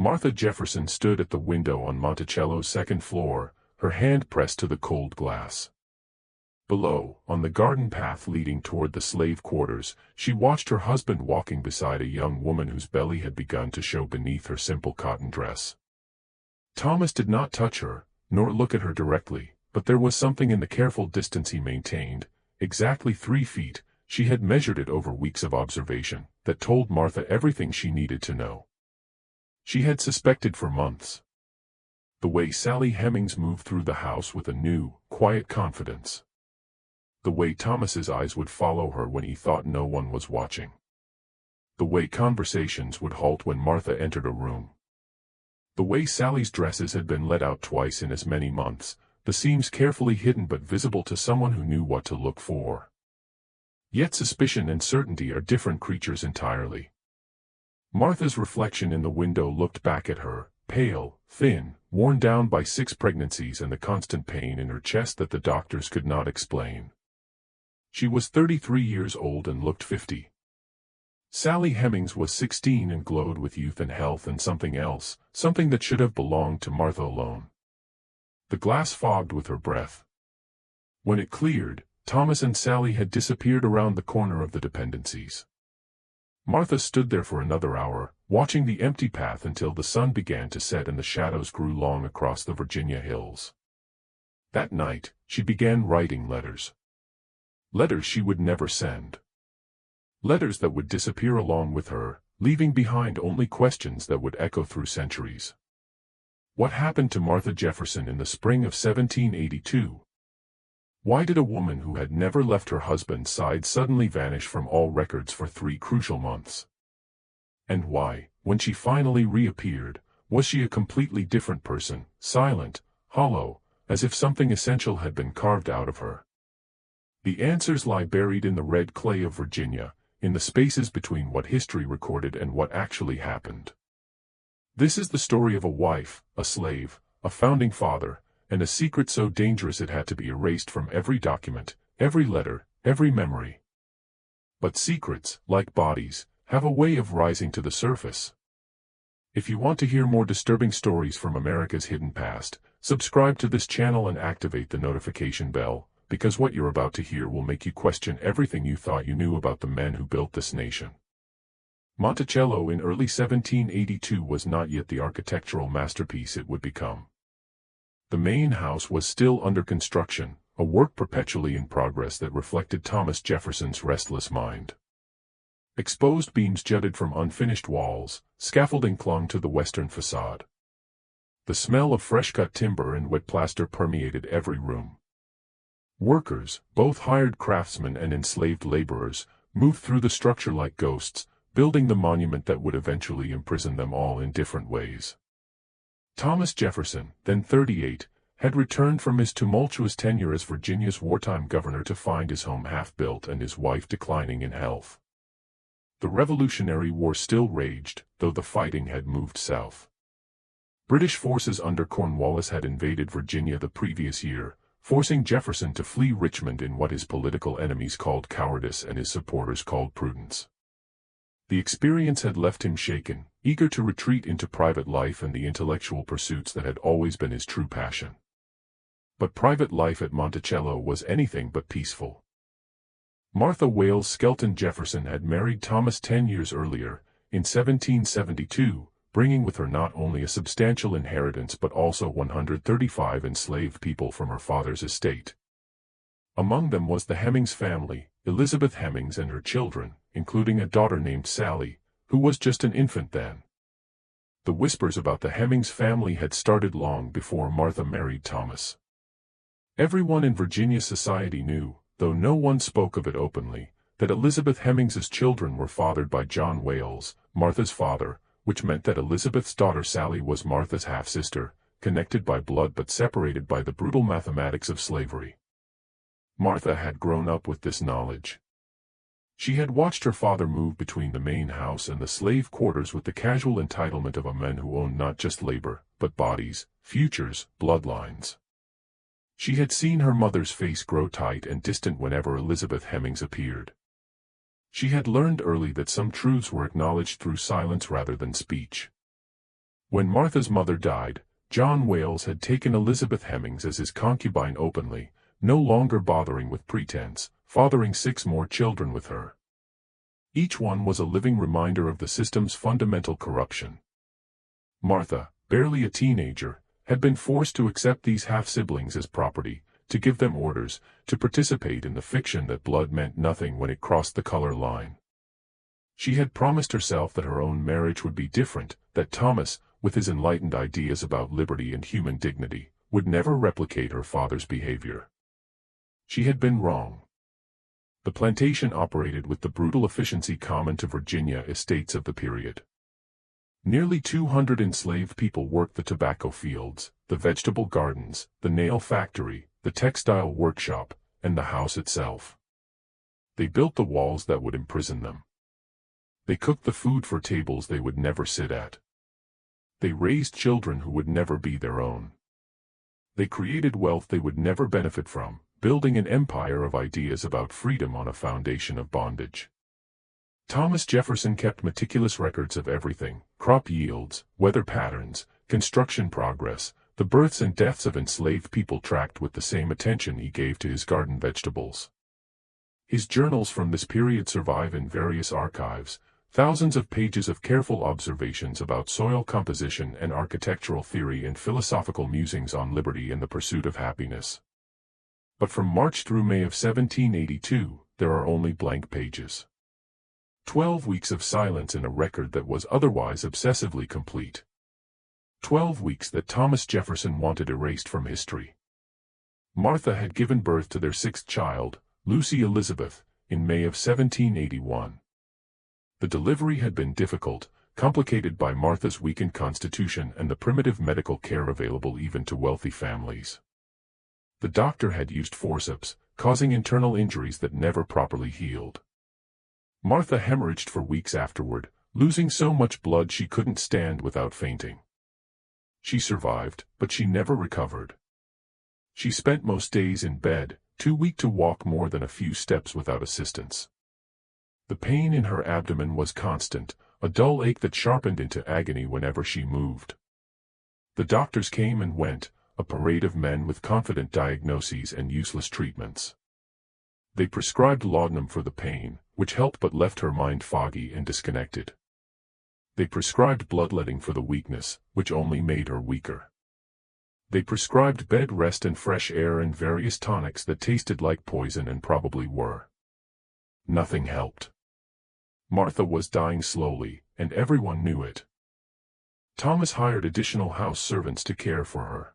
Martha Jefferson stood at the window on Monticello's second floor, her hand pressed to the cold glass. Below, on the garden path leading toward the slave quarters, she watched her husband walking beside a young woman whose belly had begun to show beneath her simple cotton dress. Thomas did not touch her, nor look at her directly, but there was something in the careful distance he maintained, exactly 3 feet, she had measured it over weeks of observation, that told Martha everything she needed to know. She had suspected for months. The way Sally Hemings moved through the house with a new, quiet confidence. The way Thomas's eyes would follow her when he thought no one was watching. The way conversations would halt when Martha entered a room. The way Sally's dresses had been let out twice in as many months, the seams carefully hidden but visible to someone who knew what to look for. Yet suspicion and certainty are different creatures entirely. Martha's reflection in the window looked back at her, pale, thin, worn down by 6 pregnancies and the constant pain in her chest that the doctors could not explain. She was 33 years old and looked 50. Sally Hemings was 16 and glowed with youth and health and something else, something that should have belonged to Martha alone. The glass fogged with her breath. When it cleared, Thomas and Sally had disappeared around the corner of the dependencies. Martha stood there for another hour, watching the empty path until the sun began to set and the shadows grew long across the Virginia hills. That night, she began writing letters. Letters she would never send. Letters that would disappear along with her, leaving behind only questions that would echo through centuries. What happened to Martha Jefferson in the spring of 1782? Why did a woman who had never left her husband's side suddenly vanish from all records for 3 crucial months? And why, when she finally reappeared, was she a completely different person, silent, hollow, as if something essential had been carved out of her? The answers lie buried in the red clay of Virginia, in the spaces between what history recorded and what actually happened. This is the story of a wife, a slave, a founding father, and a secret so dangerous it had to be erased from every document, every letter, every memory. But secrets, like bodies, have a way of rising to the surface. If you want to hear more disturbing stories from America's hidden past, subscribe to this channel and activate the notification bell, because what you're about to hear will make you question everything you thought you knew about the men who built this nation. Monticello in early 1782 was not yet the architectural masterpiece it would become. The main house was still under construction, a work perpetually in progress that reflected Thomas Jefferson's restless mind. Exposed beams jutted from unfinished walls, scaffolding clung to the western facade. The smell of fresh-cut timber and wet plaster permeated every room. Workers, both hired craftsmen and enslaved laborers, moved through the structure like ghosts, building the monument that would eventually imprison them all in different ways. Thomas Jefferson, then 38, had returned from his tumultuous tenure as Virginia's wartime governor to find his home half-built and his wife declining in health. The Revolutionary War still raged, though the fighting had moved south. British forces under Cornwallis had invaded Virginia the previous year, forcing Jefferson to flee Richmond in what his political enemies called cowardice and his supporters called prudence. The experience had left him shaken, eager to retreat into private life and the intellectual pursuits that had always been his true passion. But private life at Monticello was anything but peaceful. Martha Wales Skelton Jefferson had married Thomas 10 years earlier, in 1772, bringing with her not only a substantial inheritance but also 135 enslaved people from her father's estate. Among them was the Hemings family, Elizabeth Hemings and her children, including a daughter named Sally, who was just an infant then. The whispers about the Hemings family had started long before Martha married Thomas. Everyone in Virginia society knew, though no one spoke of it openly, that Elizabeth Hemings's children were fathered by John Wales, Martha's father, which meant that Elizabeth's daughter Sally was Martha's half-sister, connected by blood but separated by the brutal mathematics of slavery. Martha had grown up with this knowledge. She had watched her father move between the main house and the slave quarters with the casual entitlement of a man who owned not just labor, but bodies, futures, bloodlines. She had seen her mother's face grow tight and distant whenever Elizabeth Hemings appeared. She had learned early that some truths were acknowledged through silence rather than speech. When Martha's mother died, John Wales had taken Elizabeth Hemings as his concubine openly, no longer bothering with pretense, fathering 6 more children with her. Each one was a living reminder of the system's fundamental corruption. Martha, barely a teenager, had been forced to accept these half-siblings as property, to give them orders, to participate in the fiction that blood meant nothing when it crossed the color line. She had promised herself that her own marriage would be different, that Thomas, with his enlightened ideas about liberty and human dignity, would never replicate her father's behavior. She had been wrong. The plantation operated with the brutal efficiency common to Virginia estates of the period. Nearly 200 enslaved people worked the tobacco fields, the vegetable gardens, the nail factory, the textile workshop, and the house itself. They built the walls that would imprison them. They cooked the food for tables they would never sit at. They raised children who would never be their own. They created wealth they would never benefit from, building an empire of ideas about freedom on a foundation of bondage. Thomas Jefferson kept meticulous records of everything: crop yields, weather patterns, construction progress, the births and deaths of enslaved people tracked with the same attention he gave to his garden vegetables. His journals from this period survive in various archives, thousands of pages of careful observations about soil composition and architectural theory and philosophical musings on liberty and the pursuit of happiness. But from March through May of 1782, there are only blank pages. 12 weeks of silence in a record that was otherwise obsessively complete. 12 weeks that Thomas Jefferson wanted erased from history. Martha had given birth to their 6th child, Lucy Elizabeth, in May of 1781. The delivery had been difficult, complicated by Martha's weakened constitution and the primitive medical care available even to wealthy families. The doctor had used forceps, causing internal injuries that never properly healed. Martha hemorrhaged for weeks afterward, losing so much blood she couldn't stand without fainting. She survived, but she never recovered. She spent most days in bed, too weak to walk more than a few steps without assistance. The pain in her abdomen was constant, a dull ache that sharpened into agony whenever she moved. The doctors came and went, a parade of men with confident diagnoses and useless treatments. They prescribed laudanum for the pain, which helped but left her mind foggy and disconnected. They prescribed bloodletting for the weakness, which only made her weaker. They prescribed bed rest and fresh air and various tonics that tasted like poison and probably were. Nothing helped. Martha was dying slowly, and everyone knew it. Thomas hired additional house servants to care for her.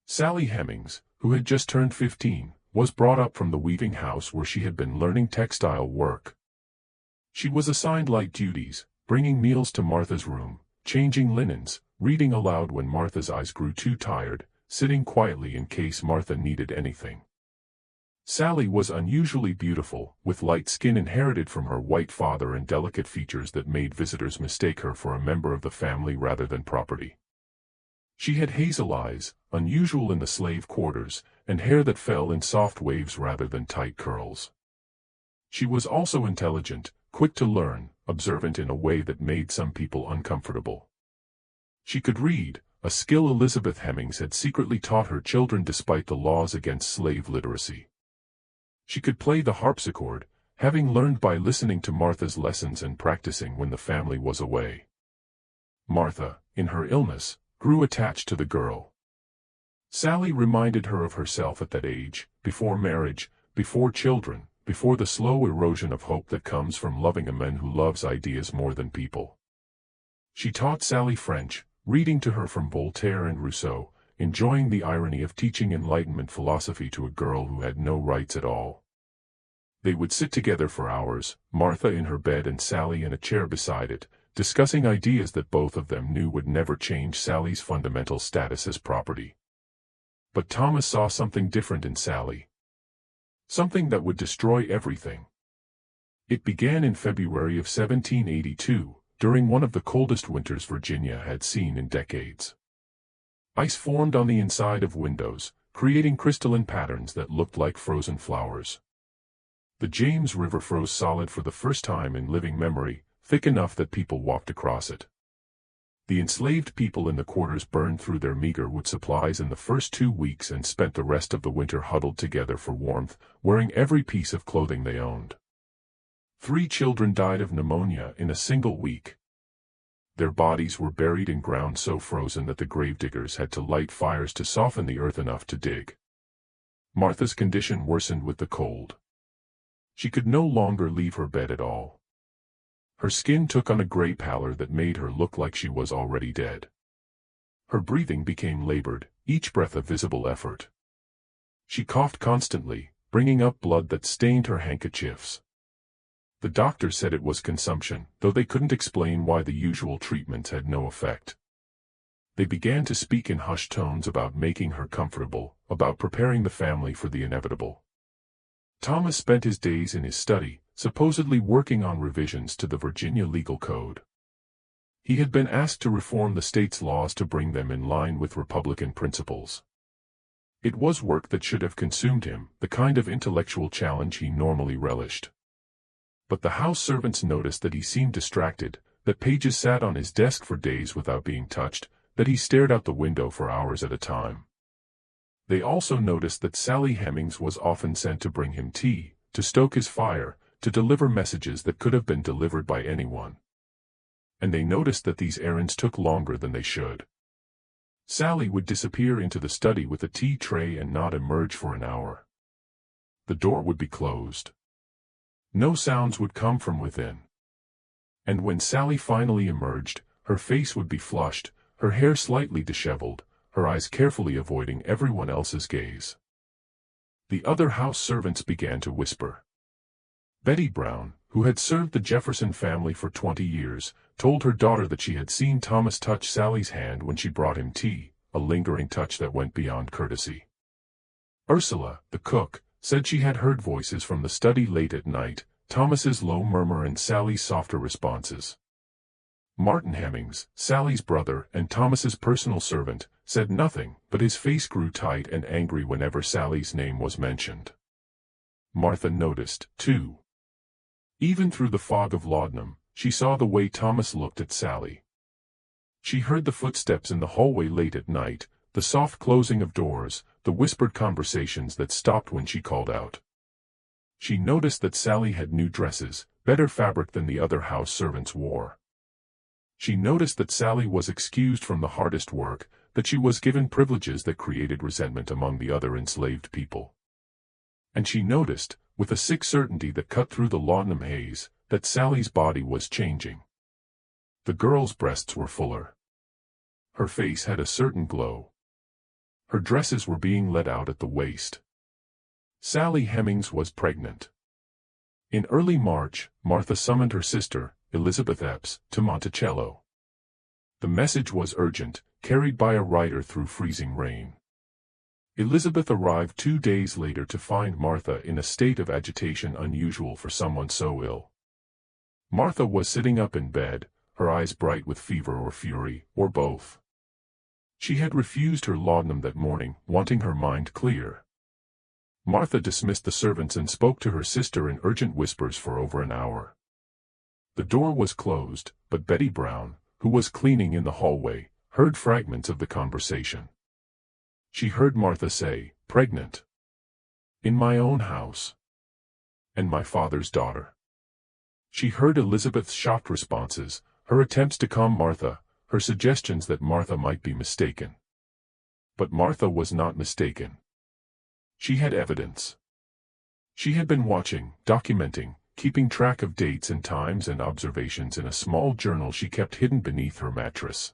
Sally Hemings, who had just turned 15, was brought up from the weaving house where she had been learning textile work. She was assigned light duties, bringing meals to Martha's room, changing linens, reading aloud when Martha's eyes grew too tired, sitting quietly in case Martha needed anything. Sally was unusually beautiful, with light skin inherited from her white father and delicate features that made visitors mistake her for a member of the family rather than property. She had hazel eyes, unusual in the slave quarters, and hair that fell in soft waves rather than tight curls. She was also intelligent, quick to learn, observant in a way that made some people uncomfortable. She could read, a skill Elizabeth Hemings had secretly taught her children despite the laws against slave literacy. She could play the harpsichord, having learned by listening to Martha's lessons and practicing when the family was away. Martha, in her illness, grew attached to the girl. Sally reminded her of herself at that age, before marriage, before children, before the slow erosion of hope that comes from loving a man who loves ideas more than people. She taught Sally French, reading to her from Voltaire and Rousseau, enjoying the irony of teaching Enlightenment philosophy to a girl who had no rights at all. They would sit together for hours, Martha in her bed and Sally in a chair beside it, discussing ideas that both of them knew would never change Sally's fundamental status as property. But Thomas saw something different in Sally. Something that would destroy everything. It began in February of 1782, during one of the coldest winters Virginia had seen in decades. Ice formed on the inside of windows, creating crystalline patterns that looked like frozen flowers. The James River froze solid for the first time in living memory, thick enough that people walked across it. The enslaved people in the quarters burned through their meager wood supplies in the first 2 weeks and spent the rest of the winter huddled together for warmth, wearing every piece of clothing they owned. 3 children died of pneumonia in a single week. Their bodies were buried in ground so frozen that the gravediggers had to light fires to soften the earth enough to dig. Martha's condition worsened with the cold. She could no longer leave her bed at all. Her skin took on a gray pallor that made her look like she was already dead. Her breathing became labored, each breath a visible effort. She coughed constantly, bringing up blood that stained her handkerchiefs. The doctor said it was consumption, though they couldn't explain why the usual treatments had no effect. They began to speak in hushed tones about making her comfortable, about preparing the family for the inevitable. Thomas spent his days in his study, supposedly working on revisions to the Virginia legal code. He had been asked to reform the state's laws to bring them in line with Republican principles. It was work that should have consumed him, the kind of intellectual challenge he normally relished. But the house servants noticed that he seemed distracted, that pages sat on his desk for days without being touched, that he stared out the window for hours at a time. They also noticed that Sally Hemings was often sent to bring him tea, to stoke his fire, to deliver messages that could have been delivered by anyone. And they noticed that these errands took longer than they should. Sally would disappear into the study with a tea tray and not emerge for an hour. The door would be closed. No sounds would come from within. And when Sally finally emerged, her face would be flushed, her hair slightly disheveled, her eyes carefully avoiding everyone else's gaze. The other house servants began to whisper. Betty Brown, who had served the Jefferson family for 20 years, told her daughter that she had seen Thomas touch Sally's hand when she brought him tea, a lingering touch that went beyond courtesy. Ursula, the cook, said she had heard voices from the study late at night, Thomas's low murmur and Sally's softer responses. Martin Hemings, Sally's brother and Thomas's personal servant, said nothing, but his face grew tight and angry whenever Sally's name was mentioned. Martha noticed, too. Even through the fog of laudanum, she saw the way Thomas looked at Sally. She heard the footsteps in the hallway late at night, the soft closing of doors, the whispered conversations that stopped when she called out. She noticed that Sally had new dresses, better fabric than the other house servants wore. She noticed that Sally was excused from the hardest work, that she was given privileges that created resentment among the other enslaved people. And she noticed, with a sick certainty that cut through the laudanum haze, that Sally's body was changing. The girl's breasts were fuller. Her face had a certain glow. Her dresses were being let out at the waist. Sally Hemings was pregnant. In early March, Martha summoned her sister, Elizabeth Epps, to Monticello. The message was urgent, carried by a rider through freezing rain. Elizabeth arrived 2 days later to find Martha in a state of agitation unusual for someone so ill. Martha was sitting up in bed, her eyes bright with fever or fury, or both. She had refused her laudanum that morning, wanting her mind clear. Martha dismissed the servants and spoke to her sister in urgent whispers for over an hour. The door was closed, but Betty Brown, who was cleaning in the hallway, heard fragments of the conversation. She heard Martha say, "Pregnant. In my own house. And my father's daughter." She heard Elizabeth's shocked responses, her attempts to calm Martha, her suggestions that Martha might be mistaken. But Martha was not mistaken. She had evidence. She had been watching, documenting, keeping track of dates and times and observations in a small journal she kept hidden beneath her mattress.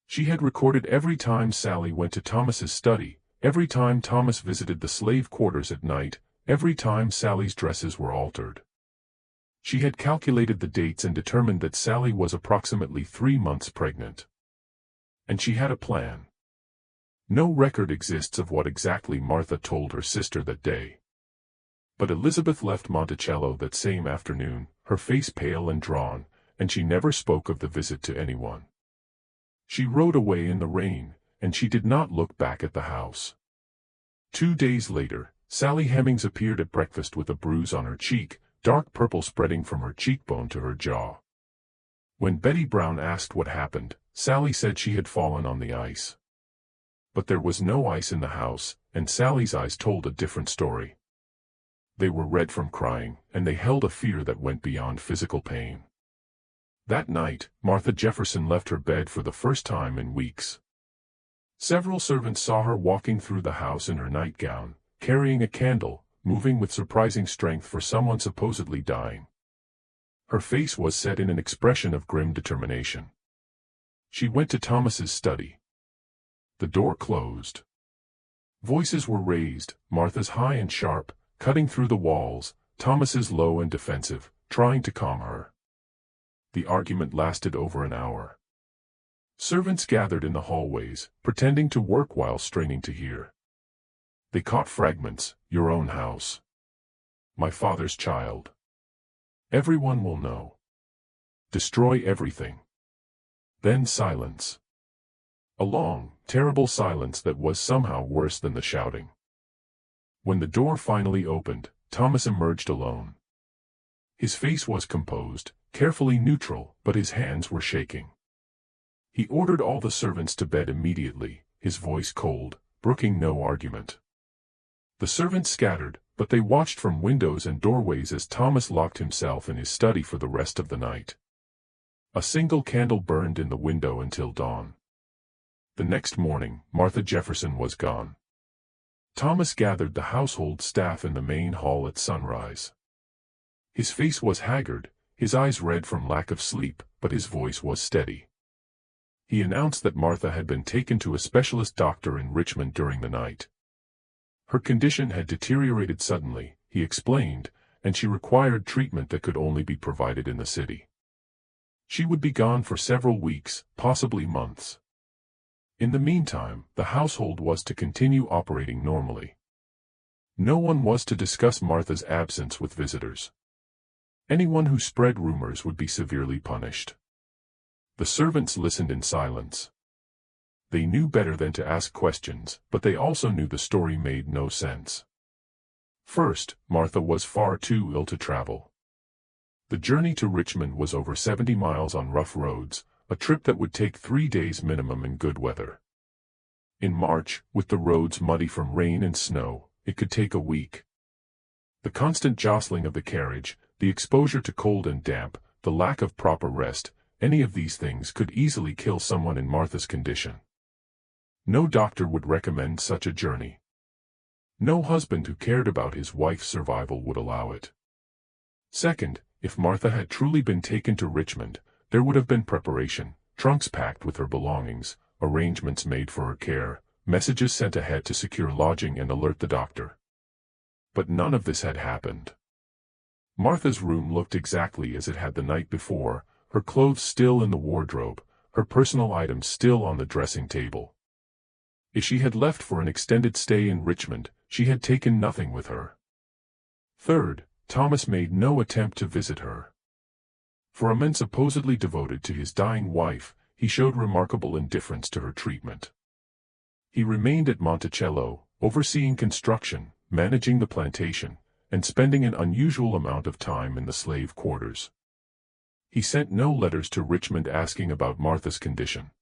She had recorded every time Sally went to Thomas's study, every time Thomas visited the slave quarters at night, every time Sally's dresses were altered. She had calculated the dates and determined that Sally was approximately 3 months pregnant. And she had a plan. No record exists of what exactly Martha told her sister that day. But Elizabeth left Monticello that same afternoon, her face pale and drawn, and she never spoke of the visit to anyone. She rode away in the rain, and she did not look back at the house. 2 days later, Sally Hemings appeared at breakfast with a bruise on her cheek, dark purple spreading from her cheekbone to her jaw. When Betty Brown asked what happened, Sally said she had fallen on the ice. But there was no ice in the house, and Sally's eyes told a different story. They were red from crying, and they held a fear that went beyond physical pain. That night, Martha Jefferson left her bed for the first time in weeks. Several servants saw her walking through the house in her nightgown, carrying a candle, moving with surprising strength for someone supposedly dying. Her face was set in an expression of grim determination. She went to Thomas's study. The door closed. Voices were raised, Martha's high and sharp, cutting through the walls, Thomas's low and defensive, trying to calm her. The argument lasted over an hour. Servants gathered in the hallways, pretending to work while straining to hear. They caught fragments, "Your own house. My father's child. Everyone will know. Destroy everything." Then silence. A long, terrible silence that was somehow worse than the shouting. When the door finally opened, Thomas emerged alone. His face was composed, carefully neutral, but his hands were shaking. He ordered all the servants to bed immediately, his voice cold, brooking no argument. The servants scattered, but they watched from windows and doorways as Thomas locked himself in his study for the rest of the night. A single candle burned in the window until dawn. The next morning, Martha Jefferson was gone. Thomas gathered the household staff in the main hall at sunrise. His face was haggard, his eyes red from lack of sleep, but his voice was steady. He announced that Martha had been taken to a specialist doctor in Richmond during the night. Her condition had deteriorated suddenly, he explained, and she required treatment that could only be provided in the city. She would be gone for several weeks, possibly months. In the meantime, the household was to continue operating normally. No one was to discuss Martha's absence with visitors. Anyone who spread rumors would be severely punished. The servants listened in silence. They knew better than to ask questions, but they also knew the story made no sense. First, Martha was far too ill to travel. The journey to Richmond was over 70 miles on rough roads, a trip that would take 3 days minimum in good weather. In March, with the roads muddy from rain and snow, it could take a week. The constant jostling of the carriage, the exposure to cold and damp, the lack of proper rest, any of these things could easily kill someone in Martha's condition. No doctor would recommend such a journey. No husband who cared about his wife's survival would allow it. Second, if Martha had truly been taken to Richmond, there would have been preparation, trunks packed with her belongings, arrangements made for her care, messages sent ahead to secure lodging and alert the doctor. But none of this had happened. Martha's room looked exactly as it had the night before, her clothes still in the wardrobe, her personal items still on the dressing table. If she had left for an extended stay in Richmond, she had taken nothing with her. Third, Thomas made no attempt to visit her. For a man supposedly devoted to his dying wife, he showed remarkable indifference to her treatment. He remained at Monticello, overseeing construction, managing the plantation, and spending an unusual amount of time in the slave quarters. He sent no letters to Richmond asking about Martha's condition.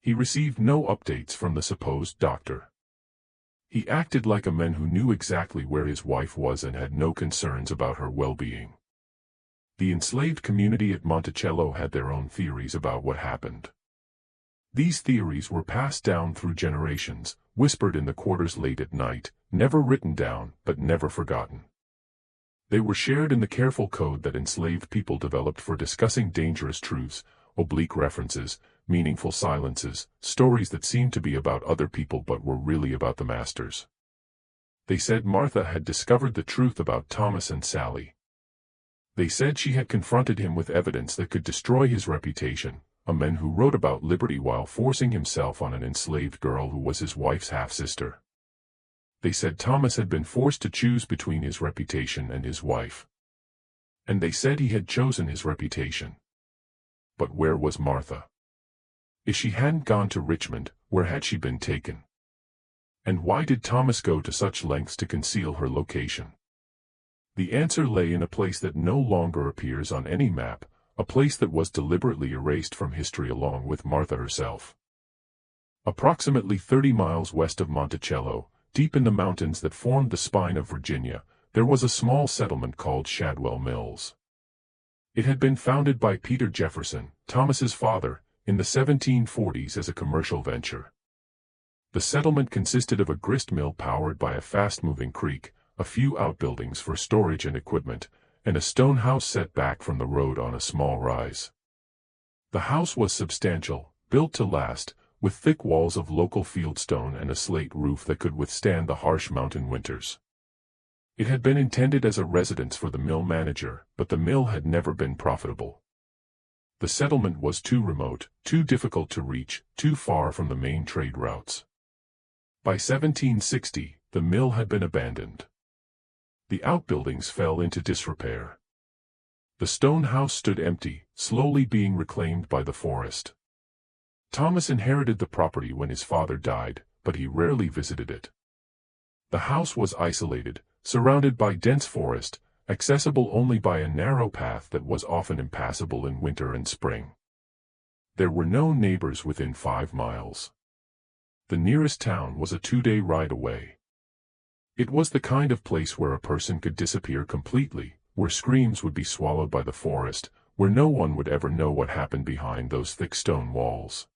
He received no updates from the supposed doctor. He acted like a man who knew exactly where his wife was and had no concerns about her well-being. The enslaved community at Monticello had their own theories about what happened. These theories were passed down through generations, whispered in the quarters late at night, never written down, but never forgotten. They were shared in the careful code that enslaved people developed for discussing dangerous truths, oblique references, meaningful silences, stories that seemed to be about other people but were really about the masters. They said Martha had discovered the truth about Thomas and Sally. They said she had confronted him with evidence that could destroy his reputation, a man who wrote about liberty while forcing himself on an enslaved girl who was his wife's half-sister. They said Thomas had been forced to choose between his reputation and his wife. And they said he had chosen his reputation. But where was Martha? If she hadn't gone to Richmond, where had she been taken? And why did Thomas go to such lengths to conceal her location? The answer lay in a place that no longer appears on any map, a place that was deliberately erased from history along with Martha herself. Approximately 30 miles west of Monticello, deep in the mountains that formed the spine of Virginia, there was a small settlement called Shadwell Mills. It had been founded by Peter Jefferson, Thomas's father, in the 1740s as a commercial venture. The settlement consisted of a grist mill powered by a fast-moving creek, a few outbuildings for storage and equipment, and a stone house set back from the road on a small rise. The house was substantial, built to last, with thick walls of local fieldstone and a slate roof that could withstand the harsh mountain winters. It had been intended as a residence for the mill manager, but the mill had never been profitable. The settlement was too remote, too difficult to reach, too far from the main trade routes. By 1760, the mill had been abandoned. The outbuildings fell into disrepair. The stone house stood empty, slowly being reclaimed by the forest. Thomas inherited the property when his father died, but he rarely visited it. The house was isolated, surrounded by dense forest, accessible only by a narrow path that was often impassable in winter and spring. There were no neighbors within 5 miles. The nearest town was a 2-day ride away. It was the kind of place where a person could disappear completely, where screams would be swallowed by the forest, where no one would ever know what happened behind those thick stone walls.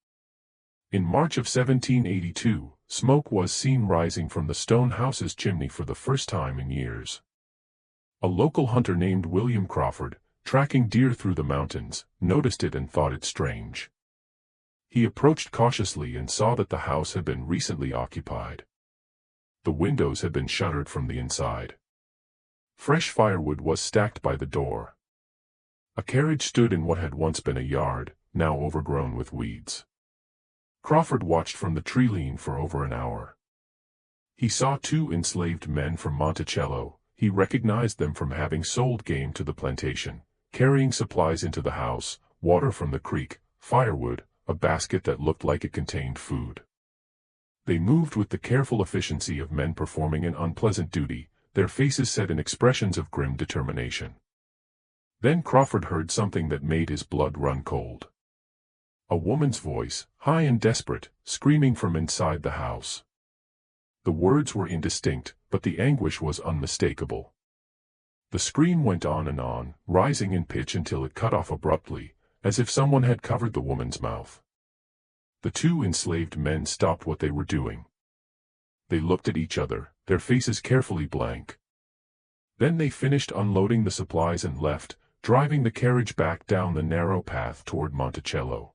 In March of 1782, smoke was seen rising from the stone house's chimney for the first time in years. A local hunter named William Crawford, tracking deer through the mountains, noticed it and thought it strange. He approached cautiously and saw that the house had been recently occupied. The windows had been shuttered from the inside. Fresh firewood was stacked by the door. A carriage stood in what had once been a yard, now overgrown with weeds. Crawford watched from the tree-lean for over an hour. He saw 2 enslaved men from Monticello. He recognized them from having sold game to the plantation, carrying supplies into the house, water from the creek, firewood, a basket that looked like it contained food. They moved with the careful efficiency of men performing an unpleasant duty, their faces set in expressions of grim determination. Then Crawford heard something that made his blood run cold. A woman's voice, high and desperate, screaming from inside the house. The words were indistinct, but the anguish was unmistakable. The scream went on, rising in pitch until it cut off abruptly, as if someone had covered the woman's mouth. The 2 enslaved men stopped what they were doing. They looked at each other, their faces carefully blank. Then they finished unloading the supplies and left, driving the carriage back down the narrow path toward Monticello.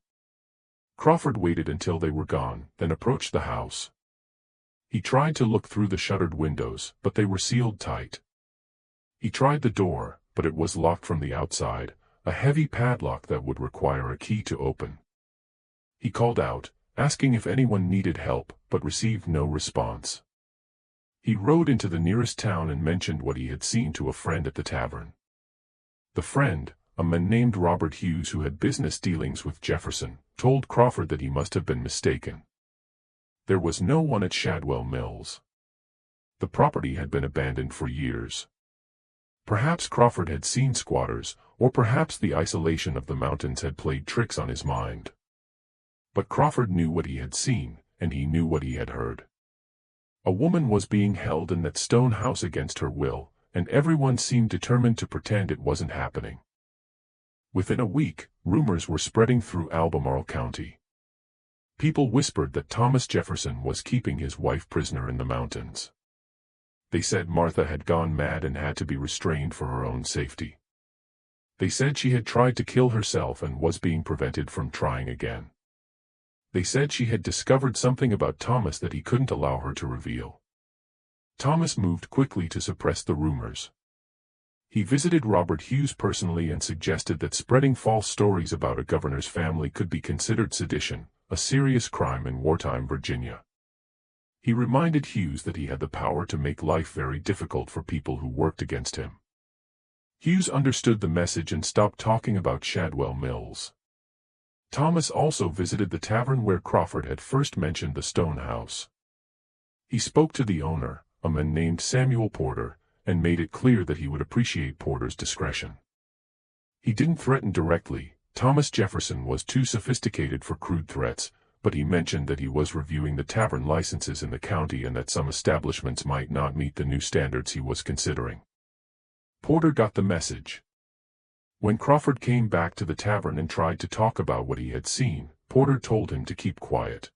Crawford waited until they were gone, then approached the house. He tried to look through the shuttered windows, but they were sealed tight. He tried the door, but it was locked from the outside, a heavy padlock that would require a key to open. He called out, asking if anyone needed help, but received no response. He rode into the nearest town and mentioned what he had seen to a friend at the tavern. The friend, a man named Robert Hughes who had business dealings with Jefferson, told Crawford that he must have been mistaken. There was no one at Shadwell Mills. The property had been abandoned for years. Perhaps Crawford had seen squatters, or perhaps the isolation of the mountains had played tricks on his mind. But Crawford knew what he had seen, and he knew what he had heard. A woman was being held in that stone house against her will, and everyone seemed determined to pretend it wasn't happening. Within a week, rumors were spreading through Albemarle County. People whispered that Thomas Jefferson was keeping his wife prisoner in the mountains. They said Martha had gone mad and had to be restrained for her own safety. They said she had tried to kill herself and was being prevented from trying again. They said she had discovered something about Thomas that he couldn't allow her to reveal. Thomas moved quickly to suppress the rumors. He visited Robert Hughes personally and suggested that spreading false stories about a governor's family could be considered sedition, a serious crime in wartime Virginia. He reminded Hughes that he had the power to make life very difficult for people who worked against him. Hughes understood the message and stopped talking about Shadwell Mills. Thomas also visited the tavern where Crawford had first mentioned the stone house. He spoke to the owner, a man named Samuel Porter, and made it clear that he would appreciate Porter's discretion. He didn't threaten directly. Thomas Jefferson was too sophisticated for crude threats, but he mentioned that he was reviewing the tavern licenses in the county and that some establishments might not meet the new standards he was considering. Porter got the message. When Crawford came back to the tavern and tried to talk about what he had seen, Porter told him to keep quiet.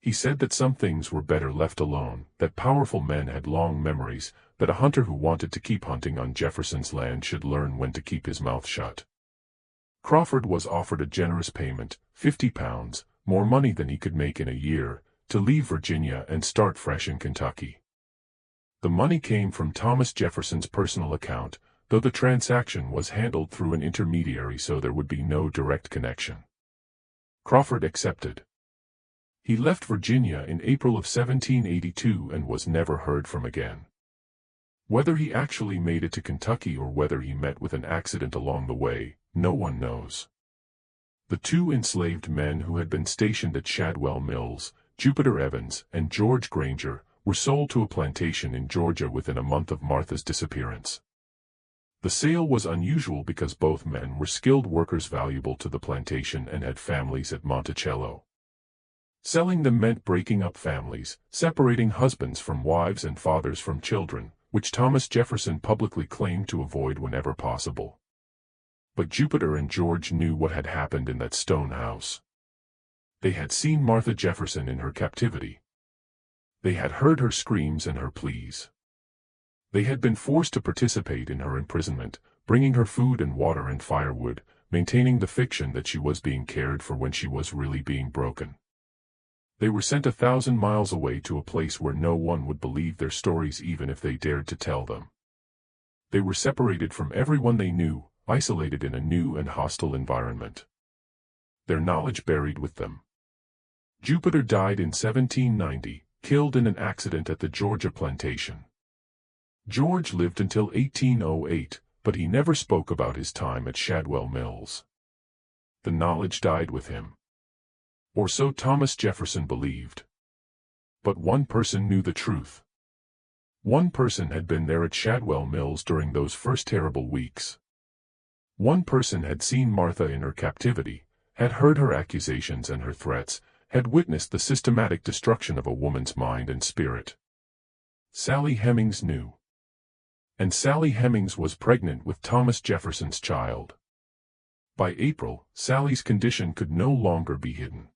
He said that some things were better left alone, that powerful men had long memories, that a hunter who wanted to keep hunting on Jefferson's land should learn when to keep his mouth shut. Crawford was offered a generous payment, £50, more money than he could make in a year, to leave Virginia and start fresh in Kentucky. The money came from Thomas Jefferson's personal account, though the transaction was handled through an intermediary so there would be no direct connection. Crawford accepted. He left Virginia in April of 1782 and was never heard from again. Whether he actually made it to Kentucky or whether he met with an accident along the way, no one knows. The two enslaved men who had been stationed at Shadwell Mills, Jupiter Evans and George Granger, were sold to a plantation in Georgia within a month of Martha's disappearance. The sale was unusual because both men were skilled workers valuable to the plantation and had families at Monticello. Selling them meant breaking up families, separating husbands from wives and fathers from children, which Thomas Jefferson publicly claimed to avoid whenever possible. But Jupiter and George knew what had happened in that stone house. They had seen Martha Jefferson in her captivity. They had heard her screams and her pleas. They had been forced to participate in her imprisonment, bringing her food and water and firewood, maintaining the fiction that she was being cared for when she was really being broken. They were sent 1,000 miles away to a place where no one would believe their stories even if they dared to tell them. They were separated from everyone they knew, isolated in a new and hostile environment. Their knowledge buried with them. Jupiter died in 1790, killed in an accident at the Georgia plantation. George lived until 1808, but he never spoke about his time at Shadwell Mills. The knowledge died with him. Or so Thomas Jefferson believed. But one person knew the truth. One person had been there at Shadwell Mills during those first terrible weeks. One person had seen Martha in her captivity, had heard her accusations and her threats, had witnessed the systematic destruction of a woman's mind and spirit. Sally Hemings knew. And Sally Hemings was pregnant with Thomas Jefferson's child. By April, Sally's condition could no longer be hidden.